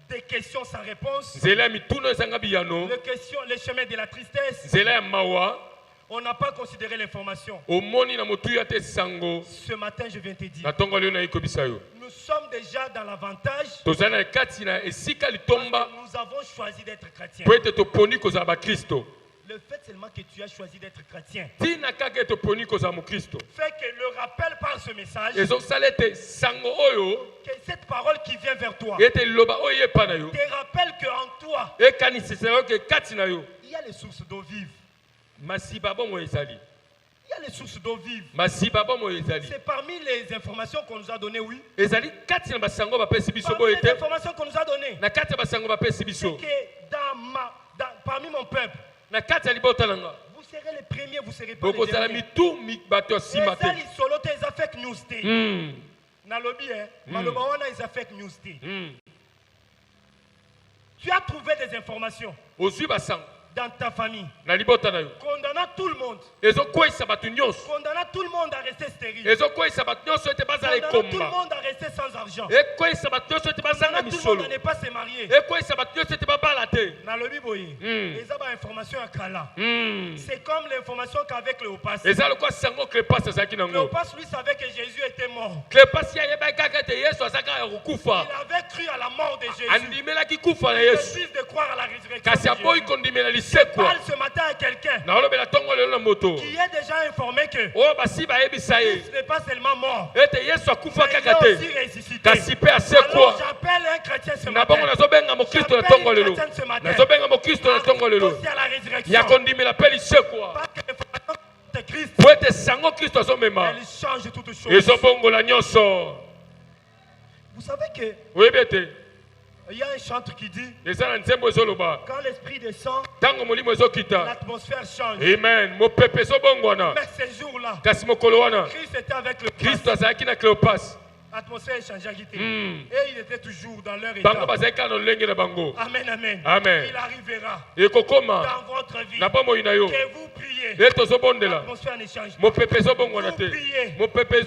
des questions sans réponse, Nzela ya mituna ezanga biyano. le chemin de la tristesse. Nzela ya mawa. On n'a pas considéré l'information. Omoni na motuya te sango. Ce matin, je viens te dire, Na tongo lelo nayekobisa yo. nous sommes déjà dans l'avantage Tozali na kati na esika parce litomba. que nous avons choisi d'être chrétiens. Po ete toponi kozala bakristo. Le fait seulement que tu as choisi d'être chrétien Tina kaka ete toponi kozala mokristo. fait que le rappel par ce message Ezosala ete sango oyo. que cette parole qui vient vers toi Ete loba oyo epa na yo. te rappelle qu'en toi, Ekanisisa yo ke kati na yo. il y a les sources d'eau vive. Masiba bomo ezali. Il y a les sources d'eau vive. Masiba bomo ezali. C'est parmi les informations qu'on nous a données, oui. Ezali kati na basango bapesi biso Parmi boye les te. informations qu'on nous a données, Na kati ya basango bapesi c'est biso. que parmi mon peuple, Na kati ya libota nanga. vous serez les premiers, vous serez pas les Bokozala derniers. mitu bato ya nsima te. Ezali solo te eza fake news te. Nalobi maloba wana eza fake news te. Tu as trouvé des informations Ozwi basango dans ta famille na libota na yo. condamnant tout le monde, Ezokweyisa bato nyonso. condamnant tout le monde à rester stérile, Ezokweyisa bato nyonso ete bazala condamnant tout le ekomba. monde à rester sans argent, Ekweyisa bato nyonso ete bazanga condamnant tout le monde misolo. à ne pas se marier. Ekweyisa bato nyonso ete babala te. Nalobi boye, eza ba information ya kala. Mm. C'est comme l'information qu'avec Cléopas. Eza lokwa sango Cléopas azalaki nango. Cléopas lui savait que Jésus était mort. Cléopas ayebaki kaka ete Yesu azalaka ya kokufa. Il avait cru à la mort de Jésus. Andimelaki kufa na Il Yesu. refuse de croire à la résurrection Kasi de aboyi Jésus. kondimela lisekwa. Parle ce matin à quelqu'un naolobela ntongo lelo na moto qui est déjà informé que oyo basi bayebisa ye Christ n'est pas seulement mort, ete Yesu akufa mais il kaka est aussi te ressuscité. kasi mpe Alors asekwa. j'appelle un chrétien ce Na matin. bongo nazobenga mokristo na J'appelle ntongo une lelo. chrétienne ce matin. Nazobenga mokristo na ntongo lelo Aussi à la résurrection. ya kondimela mpe lisekwa Parce que l'information de Christ, po ete sango kristo azomema elle change toutes choses. ezobongola nyonso. Vous savez que oyebi ete il y a un chantre qui dit eza na nzembo ezoloba quand l'esprit descend, ntango molimo ezokita l'atmosphère change. amen mopepe ezobongwana. Mais ces jours-là, kasi mokolo wana Christ était avec le kristo Christ. azalaki na cléopas. L'atmosphère changeait. Mm. Et il était toujours dans leur bango état. bazalaki kaka na lolenge na bango. Amen, amen. Amen. Il arrivera ekokoma dans votre vie na bomoi na yo que vous priez. e tozobondela L'atmosphère ne change pas. mopepe ezobongwana te mopepe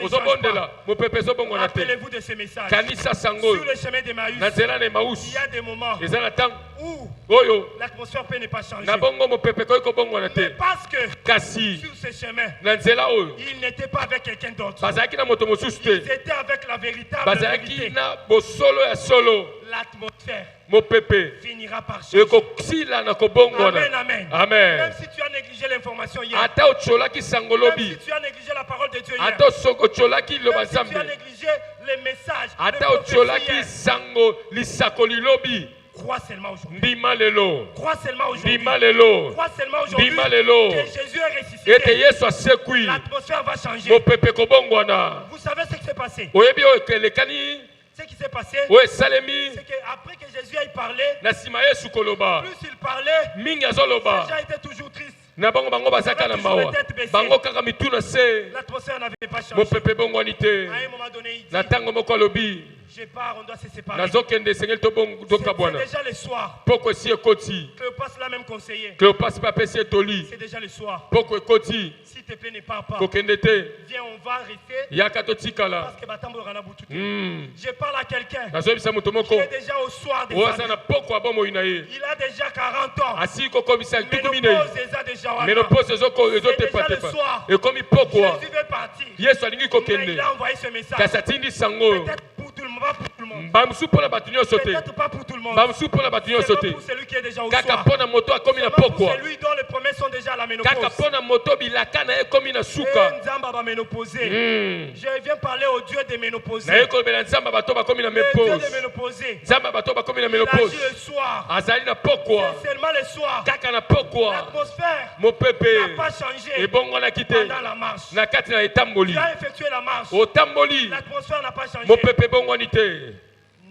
ozobondela mopepe ezobongwana te. Rappelez-vous de ce message. kanisa sango Sur le chemin d'Emmaüs, na nzela na il emausi y a des moments eza na ntango où oyo l'atmosphère peut ne pas changer. na bongo mopepe koki kobongwana Mais te parce que kasi sur ce chemin, na nzela oyo il n'était pas avec quelqu'un d'autre. bazalaki na moto mosusu Ils te étaient avec la véritable bazalaki vérité. na bosolo ya solo. L'atmosphère mopepe finira par changer. ekosila na kobongwana. Amen, amen. Amen. Même si tu as négligé l'information hier, ata otyolaki sango même lobi si tu as négligé la parole de Dieu hier, ata otyolaki liloba même si tu as nzambe négligé les messages, les ata prophéties otyolaki hier, sango lisakoli lobi crois seulement aujourd'hui. ndima lelo Crois seulement aujourd'hui. ndima lelo Crois seulement aujourd'hui ndima lelo que Jésus est ete ressuscité. yesu asekwi L'atmosphère va changer. mopepe kobongwana. Vous savez ce qui s'est passé? oyebi oyo elekani Ce qui s'est passé, oyo esalemi c'est qu'après que Jésus ait parlé, na nsima yesu koloba plus il parlait, mingi les azoloba gens étaient toujours tristes. na bango bazalaka na mawa bango kaka mitu na se L'atmosphère n'avait pas changé. mopepe ebongwani te. À un moment donné, il dit, na ntango moko alobi je pars, on doit se séparer. nazokende esengeli C'est tokabwana déjà le soir. poko esi ekoti Cléopas l'a même conseillé. cléopas mpe apesi etoli C'est déjà le soir. poko ekoti S'il te plaît, ne pars pas. kokende te Viens, on va rester. yaka totikala. Parce que Batambo Rana Boutou. Mm. Je parle à quelqu'un nazoyebisa moto qui moko est déjà au soir des oyo aza familles. na poko ya bomoi na ye Il a déjà 40 ans. asili kokomisa tuku minei Ménopause déjà déjà. menopause C'est déjà ezotepatepa le soir. ekomi pokwa Jésus veut partir. yesu alingi Mais kokende il a envoyé ce message. kasi atindi sango Peut-être pour tout le monde, pas pour tout le le monde. bamusu mpona bato nyonso te Peut-être pas pour tout le monde. bamusu mpona bato nyonso Seulement te pour celui qui est déjà au kaka soir. mpona moto akomi na Seulement pour pokwa celui dont les promesses sont déjà à la kaka ménopause. mpona moto bilaka na ye ekomi na suka Nzamba va ménopauser. Mm. Je viens parler au Dieu des ménopausés. na ye kolobela nzambe bato bakomi na Le Dieu ménopause des ménopausés. nzambe bato bakomi na Il agit ménopause le soir. azali na pokwa C'est seulement le soir. kaka na pokwa L'atmosphère mopepe n'a pas changé ebongonaki te pendant la marche. na kati na etamboli Tu as effectué la marche. otamboli L'atmosphère n'a pas changé. mopepe ebongwani te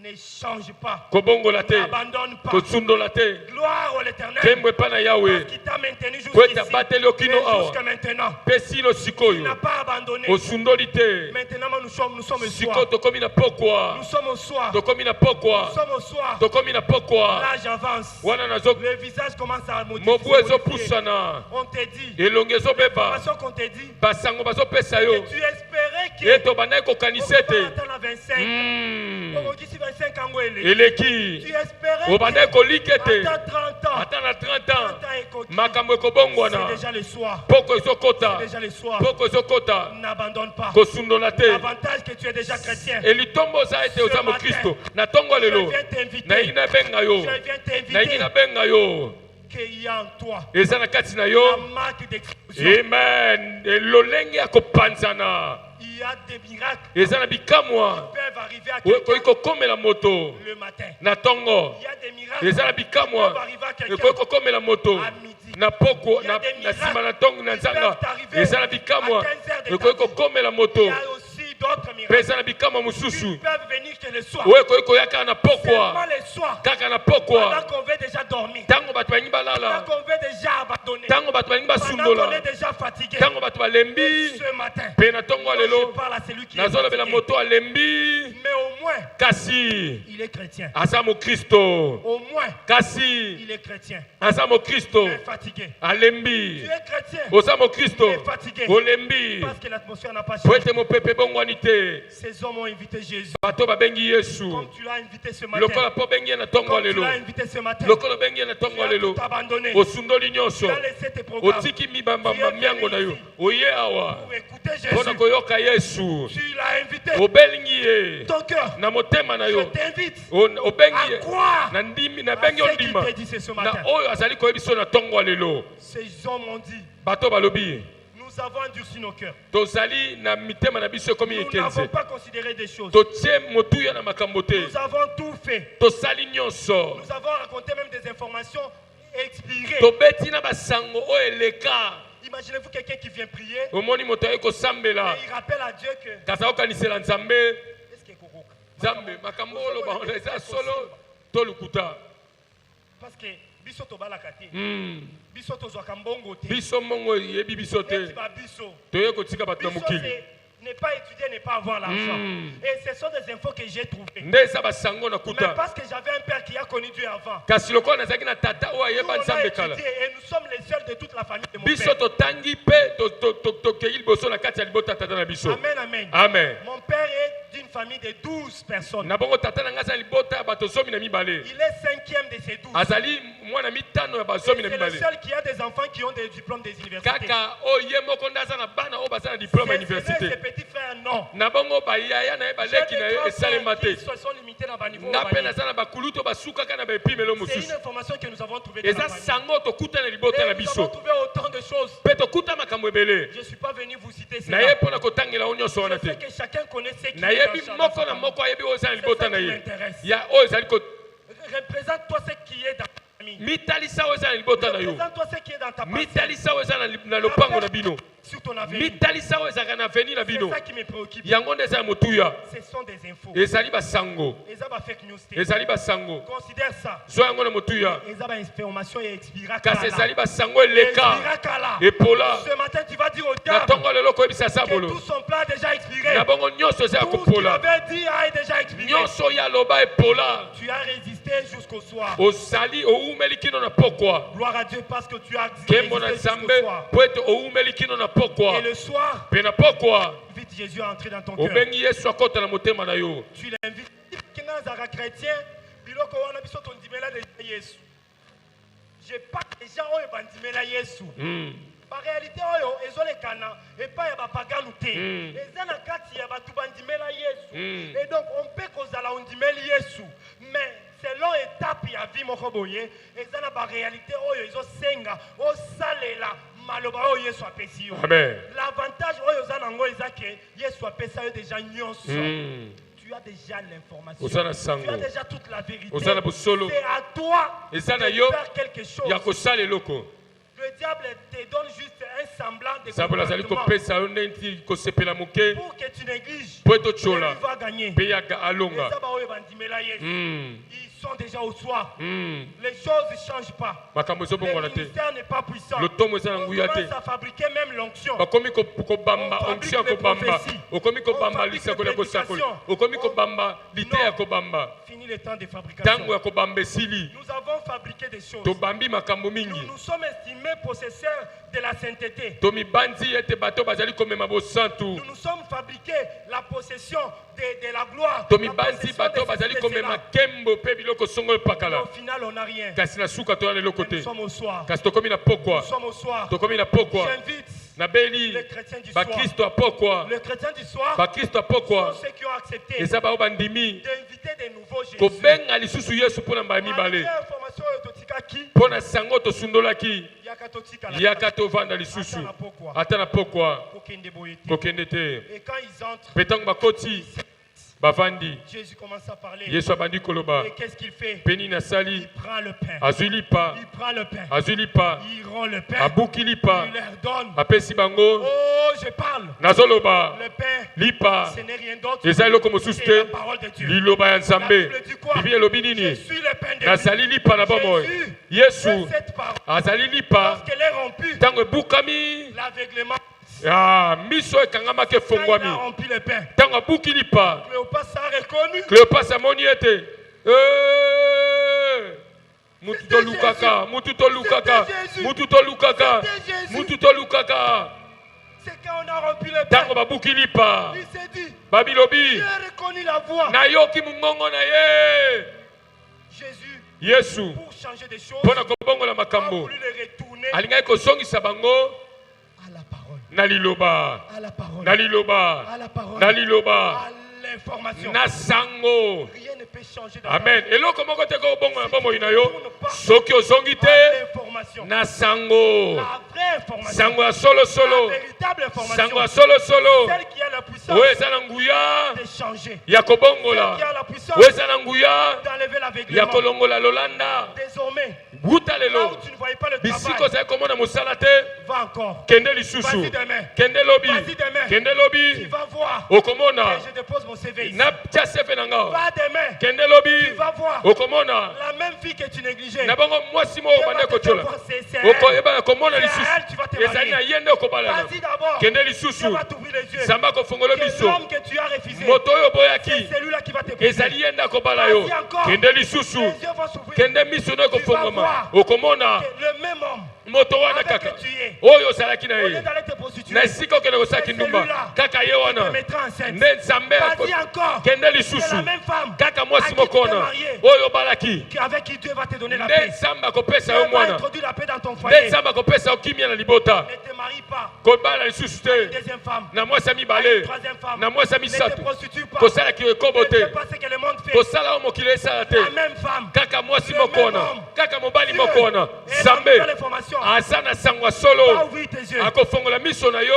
Ne change pas. kobongola te N'abandonne pas. kosundola te Gloire à l'Éternel. kembo epai na yawe Parce qu'il t'a maintenu po ete jusqu'ici. abateli okino Et awa jusqu'à maintenant. mpe sino Il n'a sikoyo pas abandonné. osundoli te Maintenant, nous sommes au sikoyo soir. tokomi na pokwa Nous sommes au soir. tokomi na pokwa Nous sommes au soir. tokomi na pokwa Là, j'avance. wana nazo Le visage commence à modifier. mobu se modifier. ezopusana On te dit. elongi ezobeba L'information qu'on te dit. basango bazopesa Que yo tu espérais que. ye tobandaki kokanisa ete Attends la 25. Mm. On dit si 25 ans, où elle est. eleki Tu espérais obandaki kolika ete que. Attends 30 ans. ata na 30 30 ans ans et coquille. makambo ekobongwana C'est déjà le soir. poko ezokota C'est déjà le soir. poko ezokota N'abandonne pas. kosundola te L'avantage que tu es déjà chrétien. elitombo oza ete oza mokristo na ntongo Je lelo viens t'inviter. nalingi nabenga yo Je viens nalingi t'inviter. nabenga yo Qu'il y a en toi eza na kati na la yo marque d'explosion. amen lolenge ya kopanzana Il y a des miracles eza na bikamwa qui peuvent arriver à oyo ekoki quelqu'un kokomela moto le matin. na ntongo Il y a des miracles eza na qui peuvent bikamwa arriver à ekoki quelqu'un kokomela moto à midi. na poko Il y a na des na nsima na miracles ntongo na qui nzanga peuvent arriver eza na bikamwa à 15 heures de ekoki ta vie. kokomela Il moto y a aussi d'autres mpe miracles eza na bikamwa qui mosusu peuvent venir que le soir. oyo ekoki koya kaka na Seulement pokwa le soir. kaka na Pendant pokwa qu'on veut déjà dormir. ntango bato balingi Pendant balala qu'on veut déjà abandonner. ntango bato balingi Pendant qu'on basundola est déjà fatigué. ntango bato balembi Ce matin. mpe na ntongo ya Je lelo parle à celui qui est nazolobela fatigué. moto alembi Mais au moins, kasi il est chrétien. aza mokristo Au moins, kasi il est chrétien. aza mokristo Il est fatigué. alembi Tu es chrétien. oza mokristo Il est fatigué. olembi Parce que l'atmosphère n'a pas po changé. ete mopepe ebongwani te Ces hommes ont invité Jésus. bato babengi yesu Comme tu l'as invité ce matin. lokola mpo obengi ye na ntongo ya Comme tu lelo l'as invité ce matin. lokola obengi ye na Tu ntongo ya as lelo tout abandonné. osundoli Tu nyonso as laissé tes programmes. otiki miango na yo oye awa Pour écouter mpona Jésus. koyoka yesu Tu l'as invité. obelingi ye Ton cœur. na motema na Je yo t'invite obengi à ye croire na ndimi à nabengi yo ce qu'il ndima t'a dit ce na matin. oyo azali koyebi biso na ntongo ya lelo Ces hommes ont dit, bato balobi nous avons endurci nos cœurs. tozali na mitema na biso ekomi Nous n'avons ekenze pas considéré des choses. totie motuya na makambo te Nous avons tout fait. tosali nyonso Nous avons raconté même des informations expirées. tobeti na basango oyo eleka Imaginez-vous quelqu'un qui vient prier omoni moto aye kosambela et il rappelle à Dieu que kasi akokanisela nzambe est-ce qu'il y a Kokoko? nzambe makambo oyo oloba ona eza solo to lukuta Parce que biso tobalaka te. Mm. Biso tozwaka mbongo te. biso mongo eyebi biso te Neti ba biso. toye kotika bato na Biso mokili c'est ne pas étudier, ne pas avoir l'argent. Mm. Et ce sont des infos que j'ai trouvées. nde eza basango na Mais kuta parce que j'avais un père qui a connu Dieu avant. kasi lokola nazalaki na tata oyo Nous, ayeba on a nzambe kala étudié et nous sommes les seuls de toute la famille de mon biso père. totangi mpe tokei liboso na kati ya libota ya tata na biso Amen, amen. amen Mon père est d'une famille de 12 personnes. na bongo tata na ngai aza libota ya bato zomi na mibale Il est cinquième de ces 12. azali mwana mitano ya bazomi na C'est le mibale seul qui a des enfants qui ont des diplômes des universités. kaka oyo ye moko nde aza na bana oyo baza na diplome ya Ses université petits frères, non. na bongo bayaya na ye baleki na ye esalema te Ils se sont limités dans le niveau. nga mpe naza na bakulu to basukaka na baepimelo C'est mosusu une information que nous avons trouvée dans eza la famille. sango tokuta na libota na Et nous avons biso trouvé autant de choses. mpe tokuta makambo ebele Je ne suis pas venu vous citer na ye cela. mpo na kotangela oyo nyonso wana Je te sais que chacun connaît ce qui nayebi est dans moko sa na famille. moko ayebi oyo eza na libota na qui ye m'intéresse. ya oyo ezali Représente-toi ce qui est dans ta famille. mitalisa oyo eza na libota na yo Représente-toi ce qui est dans ta famille. mitalisa oyo eza na lopango na bino Sur ton avenir. mitalisa oyo ezalaka na veni na C'est bino ça qui me préoccupe. yango nde eza ya motuya Ce sont des infos. ezali basango Et ça va fake news. ezali basango Considère ça. zwa yango na motuya Et ça va information et expira. kasi ezali basango eleka epola Ce matin, tu vas dire au na diable ntongo lelo koyebisa que sabolo tout son plan a déjà expiré. na bongo nyonso eza ya Tout ce qu'il kopola avait dit a déjà expiré. nyonso oyo aloba epola Tu as résisté jusqu'au soir. ozali owumeli kino na pokwa Gloire à Dieu parce que tu as nkembo na résisté nzambe jusqu'au soir. po ete owumeli kino na pokwa Et le soir, mpe na pokwa vite Jésus est entré dans ton cœur. obengi yesu akota na motema na yo Tu l'invites. Quelqu'un azara chrétien, biloko wana biso tondimela de Yesu. Je parle des gens oyo bandimela Yesu. La réalité et pas ya bapaganu te. Eza na kati ya batu bandimela Yesu. Et donc on peut kozala ondimeli Yesu, mais selon étape ya vie moko boye, eza na ba réalité oyo ezo senga o salela maloba oyo Yesu apesi yo. Amen. L'avantage oyo za nango eza ke Yesu apesa yo déjà nyonso. Tu as déjà l'information. Tu as déjà toute la vérité. C'est à toi de faire quelque chose. Le diable te donne juste un semblant de comportement pour que tu négliges. Il va gagner. Ils sont déjà au soir. Les choses ne changent pas. Le ministère n'est pas puissant. On commence à fabriquer même l'onction. On fabrique les prophéties. On fabrique les prédications. Fini le temps de fabrication. Nous avons fabriqué des choses. Nous sommes estimés possesseurs de la sainteté. Nous nous sommes fabriqués la possession de la gloire. Au final, on n'a rien. Nous sommes au soir. Nous sommes au soir. J'invite les chrétiens du soir. Les chrétiens du soir sont ceux qui ont accepté d'inviter des nouveaux Jésus. Et quand ils entrent, Jésus commence à parler. Et qu'est-ce qu'il fait? Il prend le pain. Il prend le pain. Il rend le pain. Il leur donne. Oh, je parle. Le pain, ce n'est rien d'autre. C'est la parole de Dieu. La Bible dit quoi? Je suis le pain de vie. Jésus, cette parole, lorsqu'elle est rompue, l'aveuglement. Miso ekangamaki efongwami ntango abukili pa Cléopas amoni ete mutu tolukaka ntango babukili pa babilobi nayoki mongongo na ye Yesu mpona kobongola makambo alingaki kozongisa bango Naliloba, Nasango. Rien ne peut changer. Amen. Et là, comment tu as bon na bomo inayo? Soki ozongite Nasango. La vraie information. Sango solo. La véritable information. Sango solo. Celle qui a la puissance. Ouais, zananguya. De changer. Yakobongola. Celle qui a la puissance. Ouais, zananguya. D'enlever l'aveuglement. Yakolongola lolanda. Désormais. Là où tu ne voyais pas le travail. Va encore. Vas-y demain. Vas-y demain. Tu vas voir. Et je dépose mon CV ici. Va demain. Tu vas voir. La même fille que tu négligeais. C'est à elle tu vas te marier. Vas-y d'abord. Dieu va t'ouvrir les yeux. Que l'homme que tu as refusé. C'est celui-là qui va te brûler. Vas-y encore. Les yeux vont s'ouvrir. Tu vas voir. Le même homme moto wana kaka oyo ozalaki na ye na esika okende kosalaki ndumba kaka ye wana nde nzambe kende lisusu kaka mwasi moko wana oyo obalaki nde nzambe akopesa yo mwana nde nzambe akopesa yo kimia na libota kobala lisusu te na mwasi ya mibale na mwasi ya misato kosalaki ekobo te kosala oyo mokili esala te kaka mwasi moko wana kaka mobali moko wana nzambe Asana sangwa solo akofongola miso na yo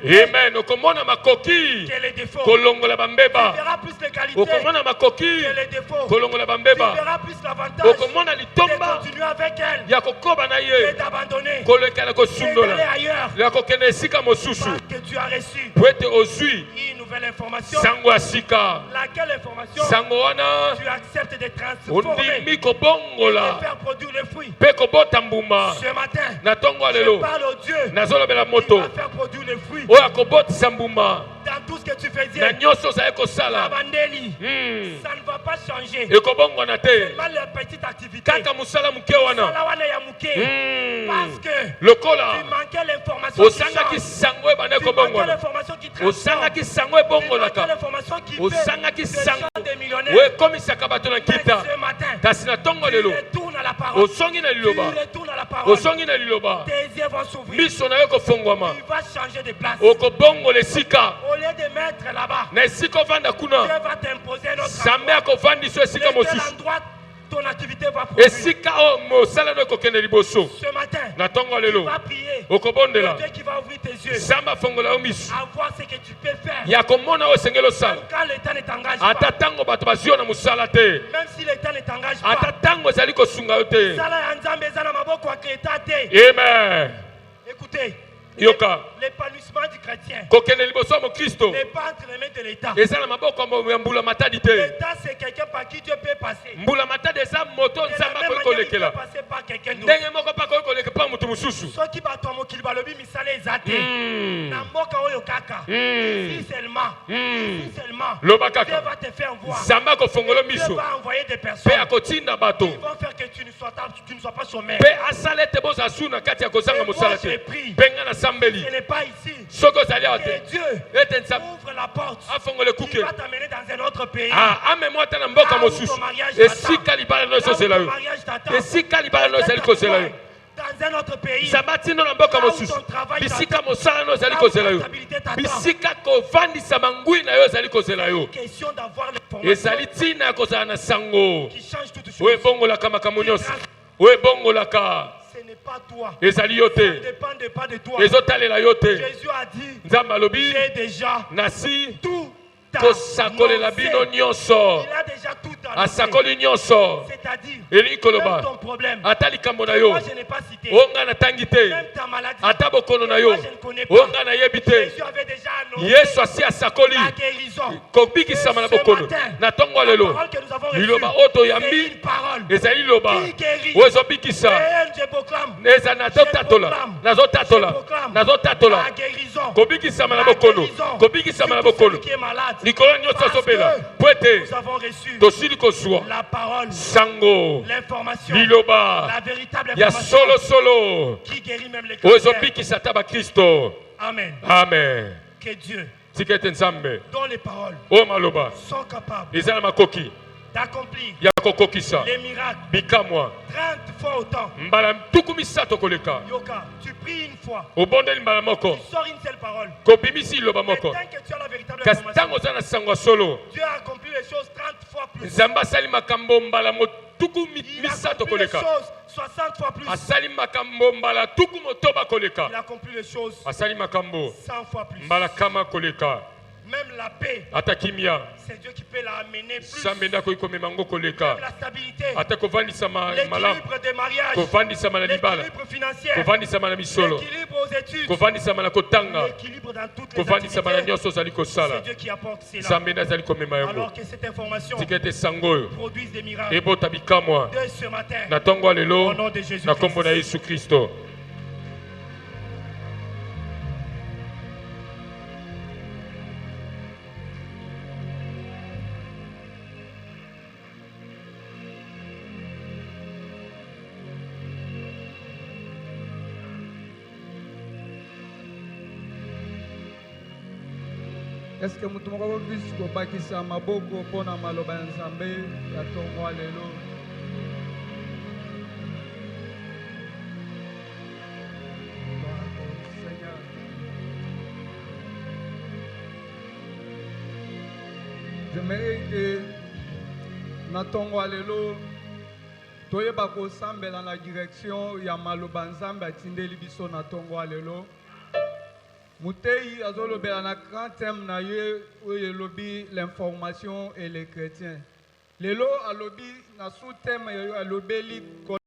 amen okomona makoki kolongola bambeba okomona makoki kolongola bambeba okomona litomba ya kokoba na ye kolekala kosundola ya kokende esika mosusu po ete ozwi sango ya sika sango wana ondimi kobongola mpe kobota mbuma ce matin, je parle au Dieu qui va faire produire les fruits dans tout ce que tu fais dire. Ça ne va pas changer. Seulement la petite activité. Parce que tu manquais l'information qui change. Tu manquais l'information qui transforme. Tu manquais l'information qui fait des gens des millionnaires. Mais ce matin, tu retournes à la parole. Tu retournes à la parole. parole. ozongi na liloba Tes yeux vont s'ouvrir. miso na yo kofongwama Tu vas changer de place. okobongola esika Au lieu de mettre là-bas, na esika ovanda Dieu kuna va t'imposer un autre nzambe endroit. akovandisa yo esika Lequel mosusu endroit ton activité va produire. esika oyo mosala no ekokende liboso Ce matin, na ntongo ya tu lelo vas prier. okobondela Le Dieu qui va ouvrir tes yeux. nzambe afongola yo miso À voir ce que tu peux faire. ya komona oyo esengeli osala Même quand l'État ne t'engage ata pas. ntango bato bazwi yo na mosala te Même si l'État ne t'engage ata pas. ntango ezali kosunga yo te Sala ya nzambe eza na maboko ya Kreta te. amen Écoutez, yoka l'épanouissement du chrétien kokende liboso ya mokristo n'est pas entre les mains de l'État. eza na maboko ya mbula matadi te L'État, c'est quelqu'un par qui Dieu peut passer. mbula matadi eza moto De la nzambe même akoki manière, il peut kolekela passer par quelqu'un d'autre. ndenge moko mpe akoki koleka mpa motu mosusu Soki bato ya mokili balobi misala eza te. Na mboka oyo kaka. Si seulement. loba Dieu kaka va te faire voir. nzambe akofongola Dieu miso va envoyer des mpe personnes akotinda bato qui vont faire que tu ne sois pas chômeur. mpe asala ete bozala su na kati ya kozanga Et moi, mosala j'ai te pris. mpe ngai nasambeli Ce n'est pas ici. soki ozali awa Que te Dieu ete nzambe ouvre la porte. afongola Il ekuke va t'amener dans un autre pays. amemwa ata na mboka Là où mosusu ton mariage esika libala no Là où ezozela ton yo mariage t'attend. esika libala no ezali kozela yo Dans un autre pays. nzambe atinda na mboka Là où mosusu ton travail bisika t'attend. mosala no ezali Là où kozela ta yo stabilité t'attend. bisika kovandisama ngwi na yo ezali kozela yo Question d'avoir l'information ezali ntina ya kozala na sango qui change toute chose. oyo ebongolaka makambo nyonso oyo ebongolaka Ce n'est pas toi. ezali yo Ça ne te dépend pas de toi. ezotalela yo te Jésus a dit, nzambe alobi j'ai déjà nasi tout kosakolela bino annoncé. nyonso Il a déjà tout annoncé. asakoli nyonso C'est-à-dire, elingi même koloba ton problème. ata likambo na yo Moi, je n'ai pas cité. oyo ngai natangi te Même ta maladie. ata bokono na yo Moi, je ne connais pas. oyo ngai nayebi te Jésus avait déjà annoncé yesu asi asakoli la guérison. kobikisama na Ce bokono matin, na ntongo ya La lelo parole que nous avons reçue, liloba oyo c'est toyambi une parole. ezali liloba Qui guérit. oyo ezobikisa Et je proclame eza nazotatola nazotatola la guérison. kobikisama na La bokono guérison. kobikisama na Sur tout bokono celui qui est malade. likolo nyonso Parce azobela que po ete nous avons reçu tosili kozwa la parole, sango l'information, liloba la véritable ya information solosolo qui guérit même les oyo cancers. ezobikisa ata bakristo Amen. amen Que Dieu, tika ete nzambe dont les paroles oyo maloba sont capables eza na makoki d'accomplir ya kokokisa les miracles bikamwa 30 fois autant. mbala tuku misato koleka Yoka, tu pries une fois, obondeli mbala moko tu sors une seule parole. kobimisi liloba Mais moko tant que tu as la véritable kasi information, ntango oza na sango ya solo Dieu a accompli les choses 30 fois plus. nzambe asali makambo mbala tuku Il a misato accompli les koleka choses 60 fois plus. asali makambo mbala tuku motoba koleka Il a accompli les choses asali makambo 100 fois plus. mbala kama koleka Même la paix, ata kimia c'est Dieu qui peut la amener plus. nzambe nde akoki komema yango koleka La stabilité, ata kovandisama malamu l'équilibre des mariages, kovandisama na libala l'équilibre financier, kovandisama na misolo l'équilibre aux études, kovandisama na kotanga l'équilibre dans toutes les kovandisama na activités. nyonso ozali C'est kosala Dieu qui apporte cela. nzambe nde azali komema yango Alors que cette information tika ete sango oyo produise des miracles ebota bikamwa dès ce matin. na ntongo ya lelo Au nom de Jésus-Christ. na nkombo na yesu kristo Est-ce que mutu moko bisa kobakisa maboko mpona maloba ya nzambe ya ntongo ya lelo? Seigneur. J'aimerais que na ntongo ya lelo toyeba kosambela na direction ya maloba nzambe atindeli biso na ntongo ya lelo. Mutei azolobela na grand thème na ye oyo elobi l'information et les chrétiens. Lelo alobi na sous thème alobeli